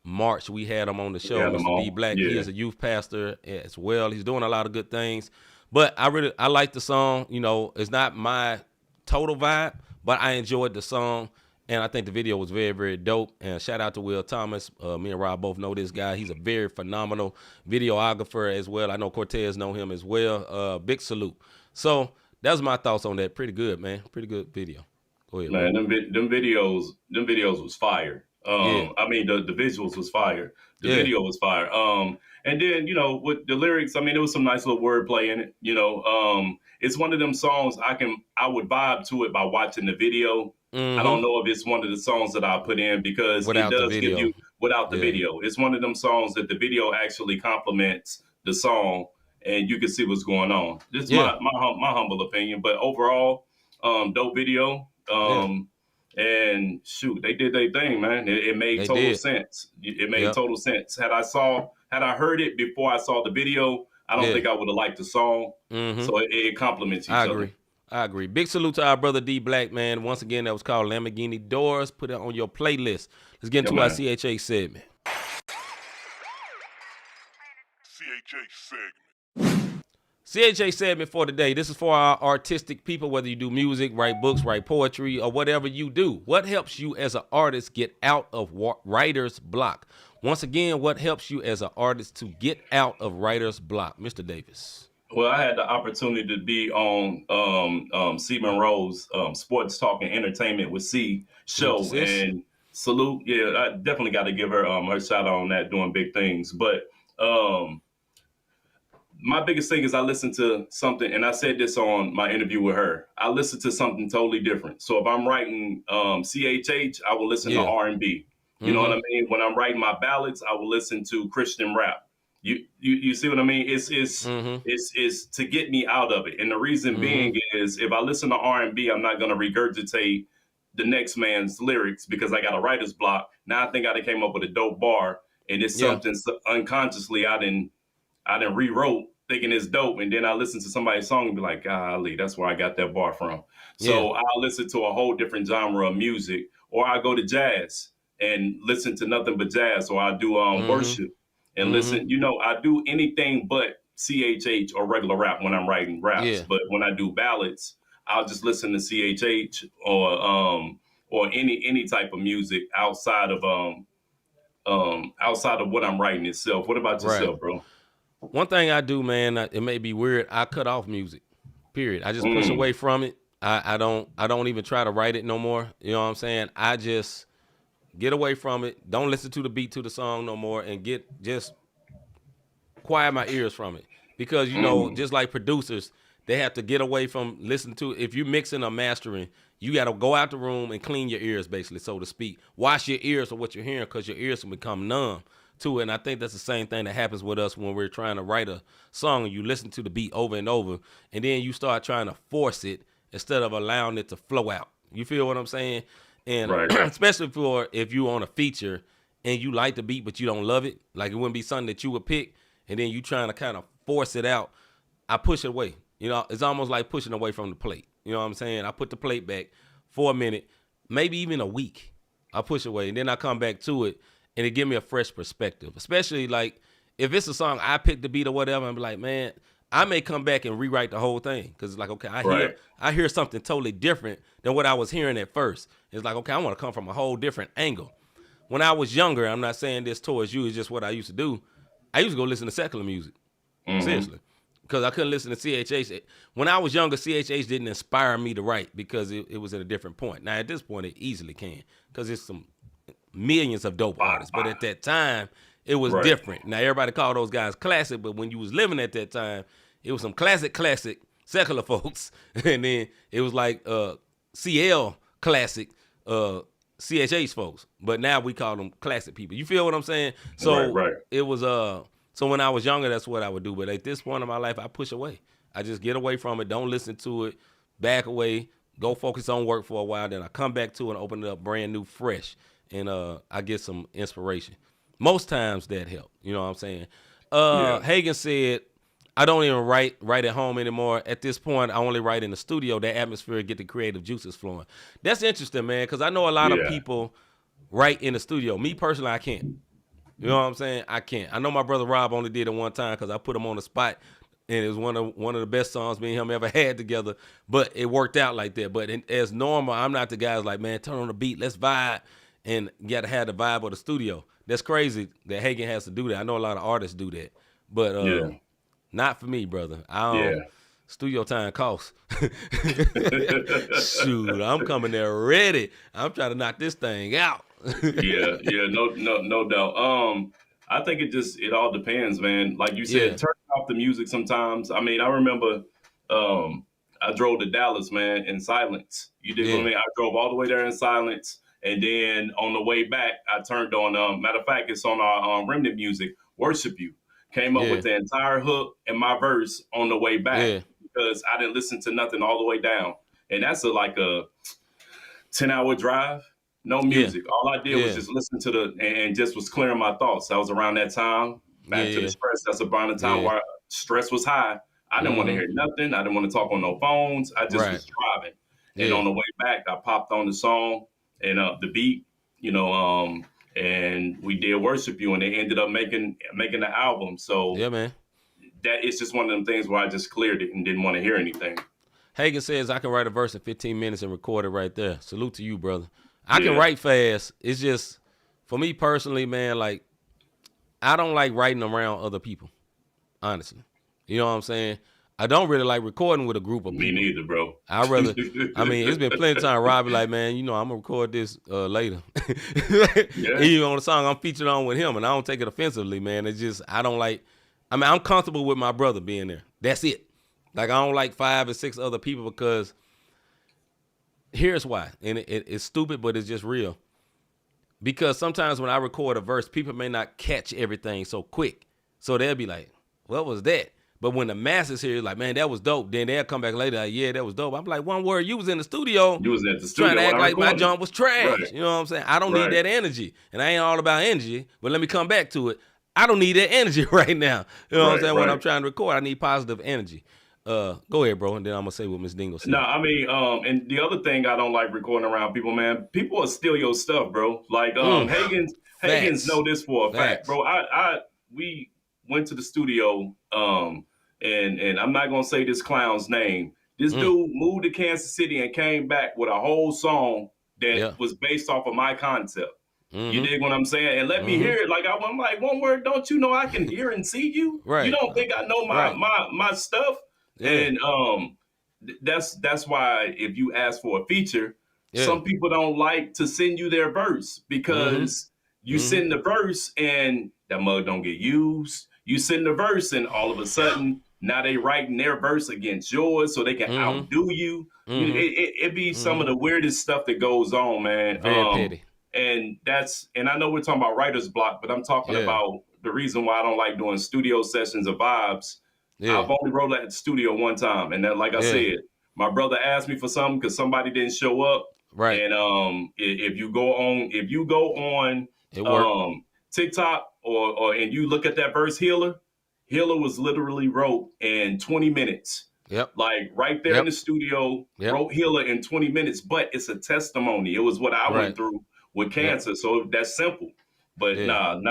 March we had him on the show. Mr. D Black. Yeah. He is a youth pastor as well. He's doing a lot of good things. But I like the song. You know, it's not my total vibe, but I enjoyed the song. And I think the video was very, very dope. And shout out to Will Thomas. Me and Rob both know this guy. He's a very phenomenal videographer as well. I know Cortez know him as well. Big salute. So that's my thoughts on that. Pretty good, man. Pretty good video. Go ahead. Man, them videos was fire. Yeah. I mean, the visuals was fire. The video was fire. And then, you know, with the lyrics, I mean, there was some nice little wordplay in it. You know, it's one of them songs I would vibe to it by watching the video. Mm-hmm. I don't know if it's one of the songs that I put in because it does give you without the video. It's one of them songs that the video actually complements the song and you can see what's going on. This is my humble opinion, but overall, dope video. And shoot, they did their thing, man. It made They total did. sense. It made total sense. Had I heard it before I saw the video, I don't think I would have liked the song. So it complements each other. I agree. Big salute to our brother D Black, man. Once again, that was called Lamborghini Doors. Put it on your playlist. Let's get into our CHH segment. CHH segment for today. This is for our artistic people, whether you do music, write books, write poetry, or whatever you do. What helps you as an artist get out of writer's block? Once again, what helps you as an artist to get out of writer's block? Mr. Davis. Well, I had the opportunity to be on C. Monroe's Sports Talk and Entertainment with C show. And salute. Yeah, I definitely got to give her her shout out on that, doing big things. But my biggest thing is I listen to something, and I said this on my interview with her. I listen to something totally different. So if I'm writing CHH, I will listen to R&B. You know what I mean? When I'm writing my ballads, I will listen to Christian rap. You see what I mean? It's to get me out of it. And the reason being is if I listen to R&B, I'm not going to regurgitate the next man's lyrics because I got a writer's block. Now I think I came up with a dope bar, and it's something unconsciously I didn't rewrote thinking it's dope. And then I listen to somebody's song and be like, golly, that's where I got that bar from. So I'll listen to a whole different genre of music, or I go to jazz and listen to nothing but jazz, or I do worship. And listen, I do anything but CHH or regular rap when I'm writing raps. Yeah. But when I do ballads, I'll just listen to CHH or any type of music outside of what I'm writing itself. What about yourself, bro? One thing I do, man, it may be weird. I cut off music. Period. I just push away from it. I don't even try to write it no more. You know what I'm saying? I just get away from it. Don't listen to the beat to the song no more, and just quiet my ears from it. Because, just like producers, they have to get away from listening to it. If you're mixing or mastering, you got to go out the room and clean your ears, basically, so to speak. Wash your ears for what you're hearing, because your ears can become numb to it. And I think that's the same thing that happens with us when we're trying to write a song, and you listen to the beat over and over, and then you start trying to force it instead of allowing it to flow out. You feel what I'm saying? And especially if you on a feature and you like the beat but you don't love it, like it wouldn't be something that you would pick, and then you trying to kind of force it out, I push it away. It's almost like pushing away from the plate. You know what I'm saying? I put the plate back for a minute, maybe even a week. I push away, and then I come back to it, and it give me a fresh perspective. Especially like if it's a song I picked the beat or whatever, I'm like, man, I may come back and rewrite the whole thing, because it's like, okay, I hear something totally different than what I was hearing at first. It's like, okay, I want to come from a whole different angle. When I was younger, I'm not saying this towards you, it's just what I used to do. I used to go listen to secular music, seriously, because I couldn't listen to CHH. When I was younger, CHH didn't inspire me to write because it was at a different point. Now, at this point, it easily can, because it's some millions of dope artists. But at that time, it was different. Now, everybody called those guys classic, but when you was living at that time, it was some classic secular folks, and then it was like CL classic CHH folks. But now we call them classic people. You feel what I'm saying? So it was so when I was younger, that's what I would do. But at this point in my life, I push away. I just get away from it. Don't listen to it. Back away. Go focus on work for a while. Then I come back to it and open it up brand new, fresh, and I get some inspiration. Most times that help. You know what I'm saying? Hagen said, I don't even write at home anymore. At this point, I only write in the studio. That atmosphere, get the creative juices flowing. That's interesting, man, because I know a lot of people write in the studio. Me personally, I can't. You know what I'm saying? I can't. I know my brother Rob only did it one time because I put him on the spot, and it was one of the best songs me and him ever had together. But it worked out like that. But as normal, I'm not the guy who's like, man, turn on the beat, let's vibe, and you got to have the vibe of the studio. That's crazy that Hagen has to do that. I know a lot of artists do that, but not for me, brother. Studio time costs. Shoot, I'm coming there ready. I'm trying to knock this thing out. No doubt. I think it all depends, man. Like you said, turn off the music sometimes. I mean, I remember I drove to Dallas, man, in silence. You did what I mean? I drove all the way there in silence. And then on the way back, I turned on, matter of fact, it's on our Remnant Music, Worship You. Came up with the entire hook and my verse on the way back because I didn't listen to nothing all the way down. And that's 10-hour drive, no music. All I did was just listen to and just was clearing my thoughts. I was around that time, back to the stress. That's around the time where stress was high. I didn't want to hear nothing. I didn't want to talk on no phones. I just was driving. And on the way back, I popped on the song and the beat, and we did Worship You, and they ended up making the album. So yeah, man, that it's just one of them things where I just cleared it and didn't want to hear anything. Hagen says I can write a verse in 15 minutes and record it right there. Salute to you, brother. I can write fast. It's just, for me personally, man, like, I don't like writing around other people, honestly. You know what I'm saying? I don't really like recording with a group of people. Me neither, bro. I rather, I mean, it's been plenty of time Robbie like, man, I'm going to record this later. Even on the song I'm featured on with him, and I don't take it offensively, man. It's just, I'm comfortable with my brother being there. That's it. Like, I don't like 5 or 6 other people because here's why. And it's stupid, but it's just real. Because sometimes when I record a verse, people may not catch everything so quick. So they'll be like, what was that? But when the masses hear, like, man, that was dope. Then they'll come back later, like, yeah, that was dope. I'm like, one word, you was in the studio. You was at the studio trying to act like my jump was trash. Right. You know what I'm saying? I don't need that energy. And I ain't all about energy, but let me come back to it. I don't need that energy right now. You know what I'm saying? When I'm trying to record, I need positive energy. Go ahead, bro, and then I'm going to say what Ms. Dingle said. No, I mean, and the other thing I don't like recording around people, man, people will steal your stuff, bro. Like, Hagen's know this for a fact, bro. We went to the studio, and I'm not gonna say this clown's name. This dude moved to Kansas City and came back with a whole song that was based off of my concept. You dig what I'm saying? And let me hear it. Like I'm like, one word, don't you know I can hear and see you? Right. You don't think I know my stuff? Yeah. And that's why if you ask for a feature, some people don't like to send you their verse because you send the verse and that mug don't get used. You send the verse and all of a sudden now they writing their verse against yours so they can outdo you. It be some of the weirdest stuff that goes on, man. Very petty. And I know we're talking about writer's block, but I'm talking about the reason why I don't like doing studio sessions or vibes. I've only rolled at the studio one time. And then, like I said, my brother asked me for something because somebody didn't show up. Right. And if you go on TikTok or and you look at that verse Healer was literally wrote in 20 minutes. Yep. Like right there in the studio, wrote Healer in 20 minutes, but it's a testimony. It was what I went through with cancer. So that's simple. But not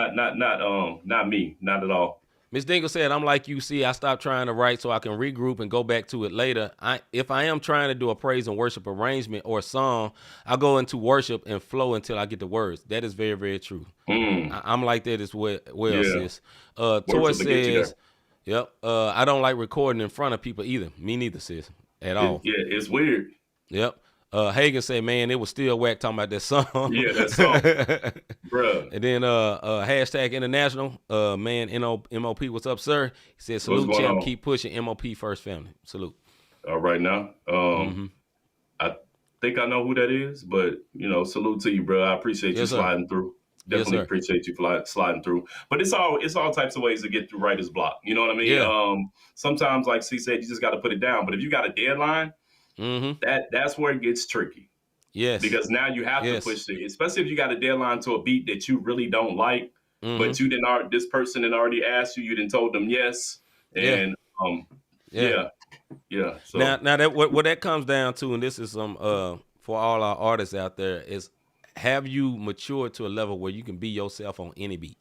me, not at all. Ms. Dingle said, I'm like you, see, I stopped trying to write so I can regroup and go back to it later. If I am trying to do a praise and worship arrangement or a song, I'll go into worship and flow until I get the words. That is very, very true. I'm like that as well, sis. Toy says, I don't like recording in front of people either. Me neither, sis, at all. Yeah, it's weird. Yep. Hagen said, man, it was still whack talking about that song. Yeah, that song. Bruh. And then hashtag international, man, MOP, what's up, sir? He said, salute, champ, keep pushing, MOP first family. Salute. All right now. I think I know who that is, but, salute to you, bro. I appreciate you sliding through. Definitely appreciate you sliding through. But it's all types of ways to get through writer's block. You know what I mean? Yeah. Sometimes, like C said, you just got to put it down. But if you got a deadline, that's where it gets tricky. Yes. Because now you have to push it, especially if you got a deadline to a beat that you really don't like, but this person had already asked you didn't told them yes. And So now that what that comes down to, and this is some for all our artists out there, is have you matured to a level where you can be yourself on any beat?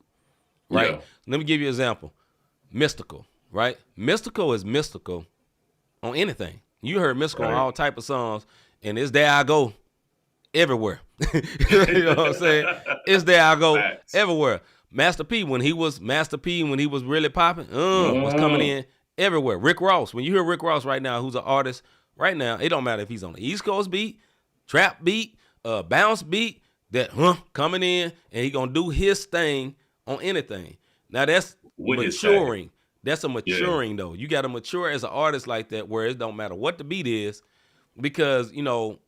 Right? Yeah. Let me give you an example. Mystical, right? Mystical is mystical on anything. You heard Mystical on all type of songs, and it's There I Go everywhere. You know what I'm saying? It's There I Go everywhere. Master P, when he was really popping, was coming in everywhere. Rick Ross, when you hear Rick Ross right now, who's an artist right now, it don't matter if he's on the East Coast beat, trap beat, bounce beat, that coming in, and he gonna do his thing on anything. Now that's maturing. That's a maturing though. You got to mature as an artist like that, where it don't matter what the beat is, because let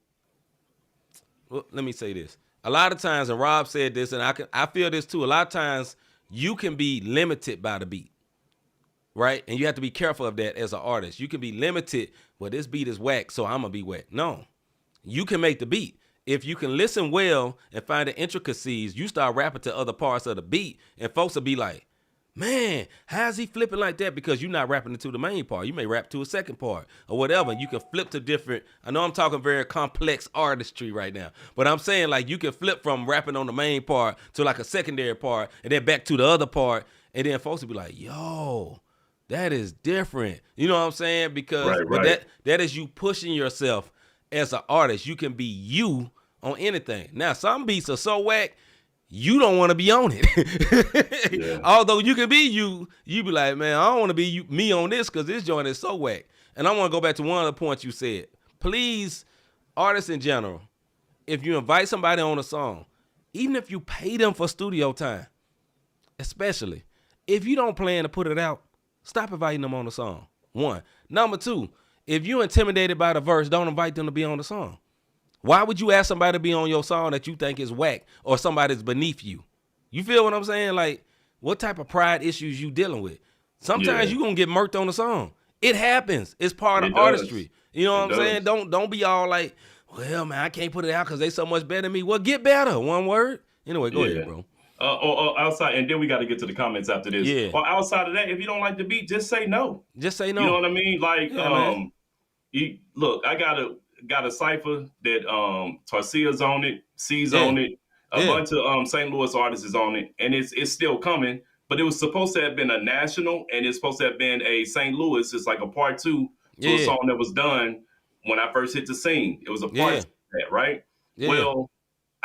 me say this. A lot of times, and Rob said this, and I feel this too. A lot of times, you can be limited by the beat, right? And you have to be careful of that as an artist. You can be limited. Well, this beat is whack, so I'm gonna be whack. No, you can make the beat. if you can listen well and find the intricacies, you start rapping to other parts of the beat, and folks will be like, man, how's he flipping like that? Because you're not rapping to the main part. You may rap to a second part or whatever. You can flip to different. I know I'm talking very complex artistry right now, but I'm saying like you can flip from rapping on the main part to like a secondary part and then back to the other part. And then folks will be like, yo, that is different. You know what I'm saying? Because but that is you pushing yourself as an artist. You can be you on anything. Now, some beats are so whack, you don't want to be on it. Although you can be you be like, man, I don't want to be me on this because this joint is so whack. And I want to go back to one of the points you said. Please, artists in general, if you invite somebody on a song, even if you pay them for studio time, especially, if you don't plan to put it out, stop inviting them on the song. One. Number two, if you're intimidated by the verse, don't invite them to be on the song. Why would you ask somebody to be on your song that you think is whack or somebody's beneath you? You feel what I'm saying? Like, what type of pride issues you dealing with? Sometimes you're going to get murked on the song. It happens. It's part of artistry. You know what I'm saying? Don't be all like, well, man, I can't put it out because they so much better than me. Well, get better. One word. Anyway, go ahead, bro. Or outside, and then we got to get to the comments after this. Yeah. Or outside of that, if you don't like the beat, just say no. Just say no. You know what I mean? Like, look, I got a cipher that Tarsia's on it, C's on it, a bunch of St. Louis artists is on it, and it's still coming. But it was supposed to have been a national, and it's supposed to have been a St. Louis. It's like a part two to a song that was done when I first hit the scene. It was a part of that, right? Yeah. Well,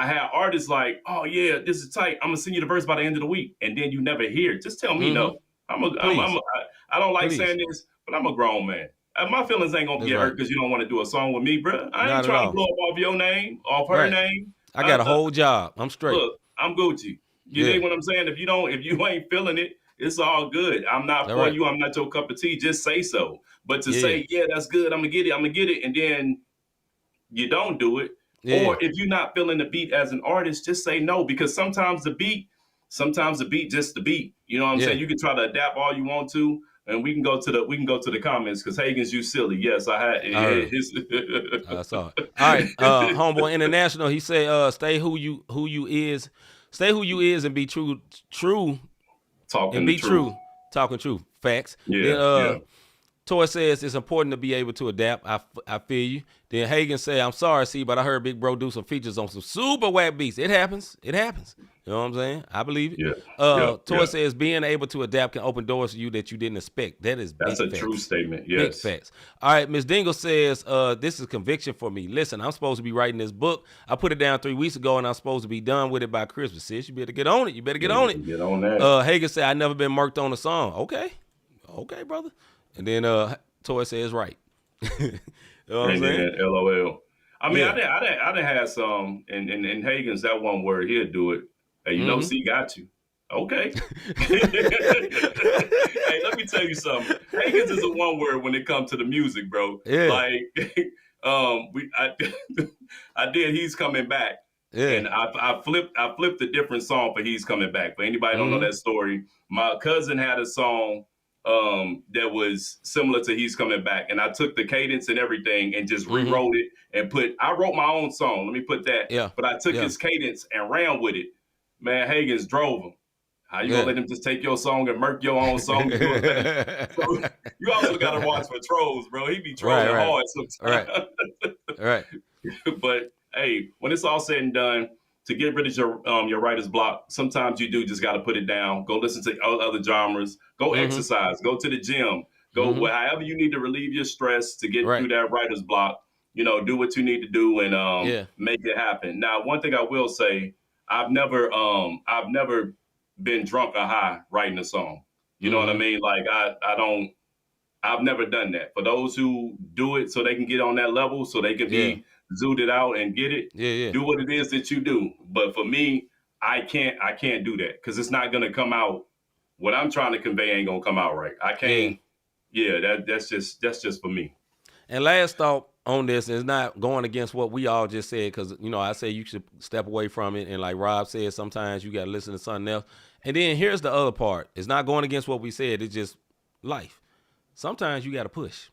I had artists like, oh yeah, this is tight. I'm gonna send you the verse by the end of the week, and then you never hear it. Just tell me no. I don't like saying this, but I'm a grown man. My feelings ain't gonna get hurt because you don't want to do a song with me, bro. I ain't trying to blow up off your name, off her name. I got a whole job. I'm straight. Look, I'm Gucci. You dig what I'm saying? If you ain't feeling it, it's all good. I'm not for you. I'm not your cup of tea. Just say so. But to say, yeah, that's good. I'm gonna get it, and then you don't do it. Yeah. Or if you're not feeling the beat as an artist, just say no, because sometimes the beat just the beat. You know what I'm saying? You can try to adapt all you want to, and we can go to the comments because Hagen's you silly. Yes, I had I saw it. All right, Homeboy International. He said, "Stay who you is, and be true. Talking and be true. Talking true. Facts." Then, Toy says it's important to be able to adapt. I feel you. Then Hagen say, I'm sorry, see, but I heard Big Bro do some features on some super whack beats. It happens. You know what I'm saying? I believe it. Toy says being able to adapt can open doors for you that you didn't expect. That's a true statement. Yes. Big facts. All right, Ms. Dingle says, this is conviction for me. Listen, I'm supposed to be writing this book. I put it down 3 weeks ago, and I'm supposed to be done with it by Christmas. Sis, you better get on it. You better get on it. Get on that. Hagen said, I never been marked on a song. Okay, brother. And then Toy says, right. You know what I'm saying? LOL. I mean, I done had some, and Hagen's that one word, he'll do it. Hey, you know, C got you. Okay. Hey, let me tell you something. Hagen's is a one word when it comes to the music, bro. Yeah. Like, I did He's Coming Back. Yeah. And I flipped a different song for He's Coming Back. For anybody don't know that story, my cousin had a song that was similar to He's Coming Back, and I took the cadence and everything and just rewrote it and I wrote my own song. Let me put that. Yeah. But I took his cadence and ran with it. Man, Hagen's drove him. How you gonna let him just take your song and murk your own song? So you also gotta watch for trolls, bro. He be trolling hard sometimes. Right. But hey, when it's all said and done, to get rid of your writer's block, sometimes you do just got to put it down. Go listen to other genres. Go exercise. Go to the gym. Go however you need to relieve your stress to get through that writer's block. You know, do what you need to do and make it happen. Now, one thing I will say, I've never been drunk or high writing a song. You know what I mean? Like I've never done that. For those who do it so they can get on that level, so they can be zooted out and get it. Do what it is that you do. But for me, I can't do that because it's not gonna come out. What I'm trying to convey ain't gonna come out right. I can't. That's just for me. And last thought on this is not going against what we all just said, because I say you should step away from it, and like Rob said, sometimes you got to listen to something else. And then here's the other part: it's not going against what we said. It's just life. Sometimes you got to push.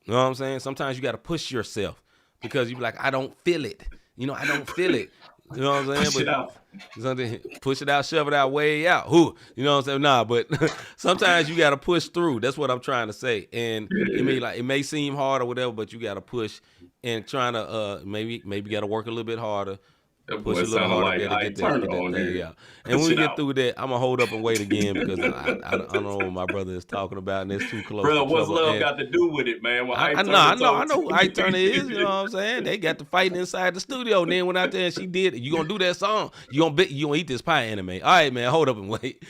You know what I'm saying? Sometimes you got to push yourself because you be like, I don't feel it. I don't feel it. You know what I'm saying? Push it out. Something, push it out, shove it out, way out. Who? You know what I'm saying? Nah, but sometimes you got to push through. That's what I'm trying to say. And it may seem hard or whatever, but you got to push and trying to maybe got to work a little bit harder. Push a little harder to get that thing out. And when we get through that, I'm gonna hold up and wait again because I don't know what my brother is talking about, and it's too close. Brother, what's love got to do with it, man? Well, I know who Ike Turner is. You know what I'm saying? They got the fighting inside the studio. And then went out there and she did. You gonna do that song? You gonna eat this pie anime? All right, man. Hold up and wait.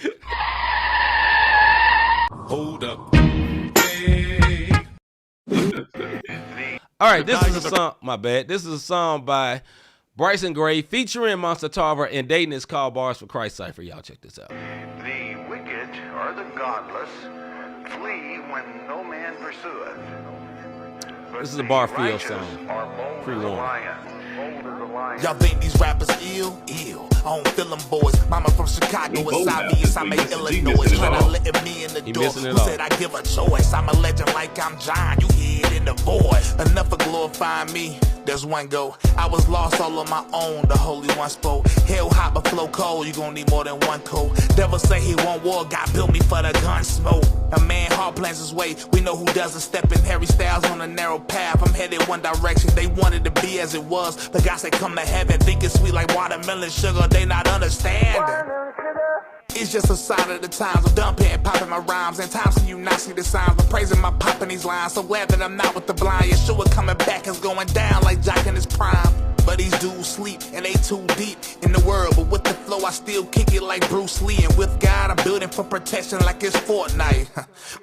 Hold up. Hey. All right, this is a song. My bad. This is a song by Bryson Gray featuring Monster Tarver and Dayton. Is called Bars for Christ Cypher. Y'all check this out. The wicked or the godless flee when no man pursueth. But this is a Barfield song. Pre-warning. Y'all think these rappers ill? Ill. I don't feel them boys. Mama from Chicago, it's obvious I'm in Illinois. Trying to let me in the door. Who said I give a choice? I'm a legend like I'm John. You hear it in the void. Enough of glorifying me. There's one go. I was lost all on my own. The Holy One spoke. Hell hot but flow cold. You gon' need more than one coat. Devil say he want war. God built me for the gun smoke. A man hard plans his way. We know who doesn't step in. Harry Styles on a narrow path. I'm headed one direction. They wanted to be as it was. But God said come to heaven. Think it's sweet like watermelon sugar. They not understanding. It's just a sign of the times. I'm dumping and popping my rhymes. And times when you not see the signs. I'm praising my pop in these lines. So glad that I'm not with the blind. Yeshua coming back is going down like Jock in his prime. But these dudes sleep and they too deep in the world. But with the flow I still kick it like Bruce Lee. And with God I'm building for protection like it's Fortnite.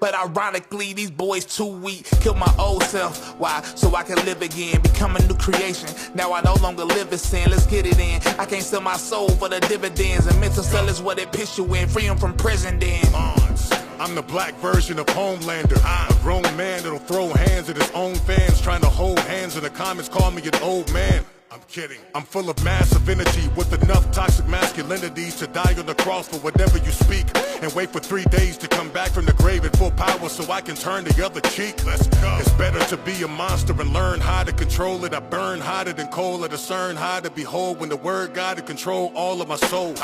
But ironically these boys too weak. Killed my old self. Why? So I can live again. Become a new creation. Now I no longer live in sin. Let's get it in. I can't sell my soul for the dividends. And mental cell is what it piss you in. Free him from prison then. I'm the black version of Homelander. A grown man that'll throw hands at his own fans. Trying to hold hands in the comments, call me an old man. I'm kidding. I'm full of massive energy with enough toxic masculinities to die on the cross for whatever you speak. And wait for 3 days to come back from the grave at full power so I can turn the other cheek. Let's go. It's better to be a monster and learn how to control it. I burn hotter than coal. I discern how to behold when the word God to control all of my soul.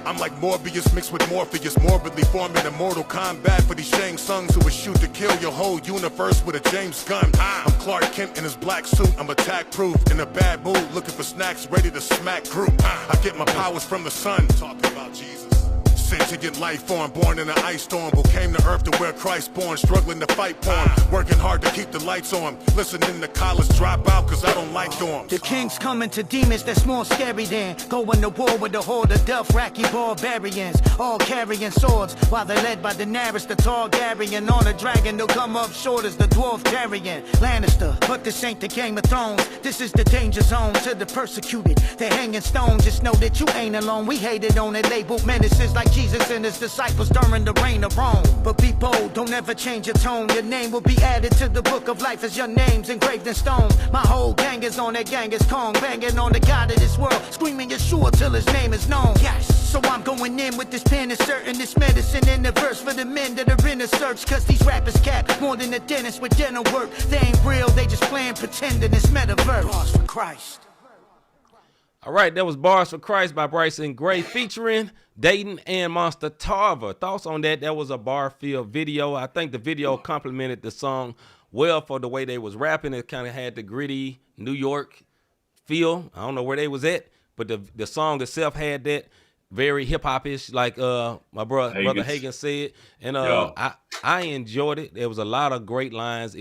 I'm like Morbius mixed with Morpheus, morbidly forming a Mortal Kombat for these Shang Tsungs who would shoot to kill your whole universe with a James gun. I'm Clark Kent in his black suit, I'm attack proof, in a bad mood, looking for snacks, ready to smack group. I get my powers from the sun, talking about Jesus. Sentient life form, born in an ice storm, who came to earth to where Christ born, struggling to fight porn, working hard to keep the lights on, listening to college drop out cause I don't like dorms. The king's coming to demons that's more scary than going to war with a horde of Dothraki barbarians, all carrying swords while they're led by Daenerys the Targaryen. On a dragon they'll come up short as the dwarf Tyrion Lannister, but this ain't the Game of Thrones. This is the danger zone to the persecuted. They're hanging stone, just know that you ain't alone. We hated on it, labeled menaces like Jesus and his disciples during the reign of Rome. But be bold, don't ever change your tone. Your name will be added to the book of life as your name's engraved in stone. My whole gang is on that Genghis Kong, banging on the God of this world, screaming Yeshua till his name is known. Yes, so I'm going in with this pen and certain this medicine in the verse for the men that are in the search. Cause these rappers cap more than a dentist with dental work. They ain't real, they just playing pretending it's metaverse. Bars for Christ. All right, that was Bars for Christ by Bryson Gray featuring Dayton and Monster Tarver. Thoughts on that? That was a Barfield video. I think the video complimented the song well for the way they was rapping. It kind of had the gritty New York feel. I don't know where they was at, but the song itself had that very hip-hop-ish, like my brother Hagen said. And I enjoyed it. There was a lot of great lines.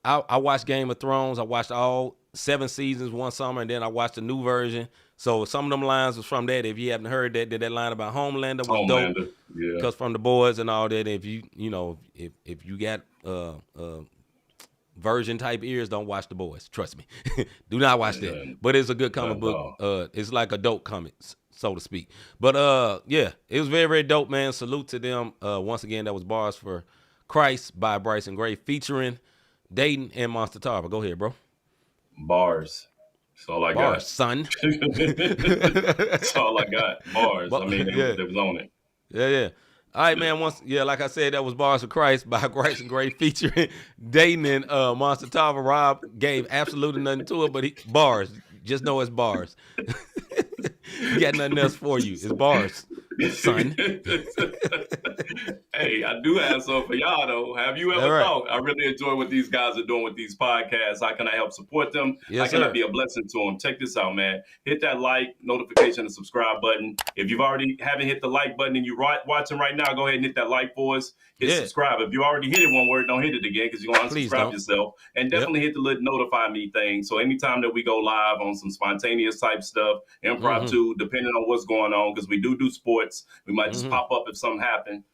I watched Game of Thrones. I watched all 7 seasons one summer, and then I watched the new version. So some of them lines was from that. If you haven't heard that line about Homelander was dope. Yeah. Because from the boys and all that. If if you got version type ears, don't watch the boys. Trust me. Do not watch that. But it's a good comic book. It's like adult comics, so to speak. But it was very, very dope, man. Salute to them. Once again, that was Bars for Christ by Bryson Gray featuring Dayton and Monster Tarver. Go ahead, bro. Bars. That's all I got. Bars, son. That's all I got. Bars. I mean, they was on it. Yeah. All right, man. Like I said, that was Bars for Christ by Grace and Gray featuring Dayton and Monster Tava. Rob gave absolutely nothing to it, but bars. Just know it's bars. He got nothing else for you. It's bars, son. Hey, I do have some for y'all, though. Have you ever thought, I really enjoy what these guys are doing with these podcasts. How can I help support them? Yes, How can I be a blessing to them? Check this out, man. Hit that like, notification, and subscribe button. If you've already haven't hit the like button and you're watching right now, go ahead and hit that like for us. Hit subscribe. If you already hit it one word, don't hit it again because you're going to unsubscribe yourself. And definitely hit the little notify me thing. So anytime that we go live on some spontaneous type stuff, impromptu, depending on what's going on, because we do sports, we might just pop up if something happened.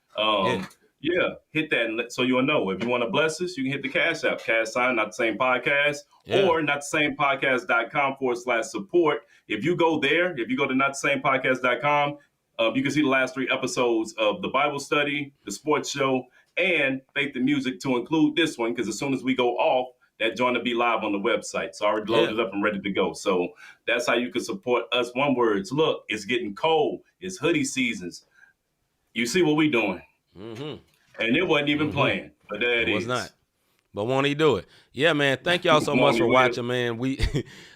Hit that so you'll know. If you want to bless us, you can hit the Cash App, #, Not the Same Podcast, or notthesamepodcast.com/support. If you go there, if you go to notthesamepodcast.com, you can see the last 3 episodes of the Bible study, the sports show, and Faith and Music to include this one, because as soon as we go off, that joint will be live on the website. So I already loaded up and ready to go. So that's how you can support us. One word. Look, it's getting cold. It's hoodie seasons. You see what we doing. And it wasn't even planned. But there it is. Was not. But won't he do it? Yeah, man. Thank y'all so much for watching, man. We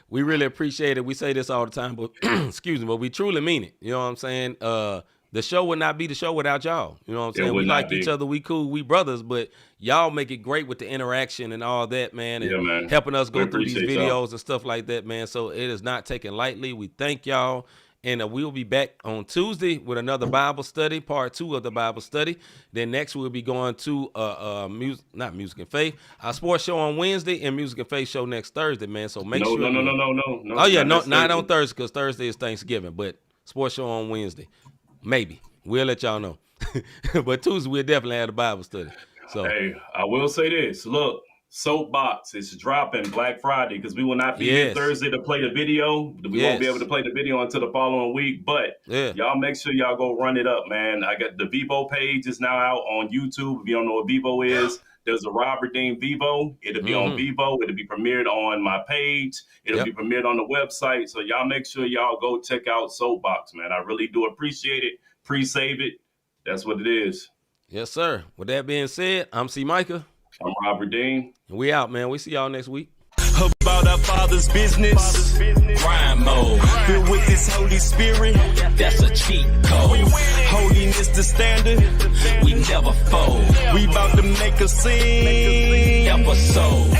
really appreciate it. We say this all the time, but excuse me, but we truly mean it. You know what I'm saying? The show would not be the show without y'all. You know what I'm saying? We like each other. We cool. We brothers. But y'all make it great with the interaction and all that, man. And helping us go through these videos and stuff like that, man. So it is not taken lightly. We thank y'all. And we'll be back on Tuesday with another Bible study, part 2 of the Bible study. Then next we'll be going to not Music and Faith, our sports show on Wednesday, and Music and Faith show next Thursday, man. So make sure. No. Oh yeah, not on Thursday because Thursday is Thanksgiving, but sports show on Wednesday. Maybe we'll let y'all know. But Tuesday we'll definitely have the Bible study. So hey, I will say this. Look. Soapbox is dropping Black Friday because we will not be here Thursday to play the video. We won't be able to play the video until the following week. But y'all make sure y'all go run it up, man. I got the Vivo page is now out on YouTube. If you don't know what Vivo is, there's a Rob Redeem Vivo. It'll be on Vivo. It'll be premiered on my page. It'll be premiered on the website. So y'all make sure y'all go check out Soapbox, man. I really do appreciate it. Pre-save it. That's what it is. Yes, sir. With that being said, I'm C-Micah. I'm Robert Dean. We out, man. We see y'all next week. About our Father's business. Crime mode. Filled with this Holy Spirit. That's a cheat code. Holiness the standard. We never fold. We about to make a scene. Episode.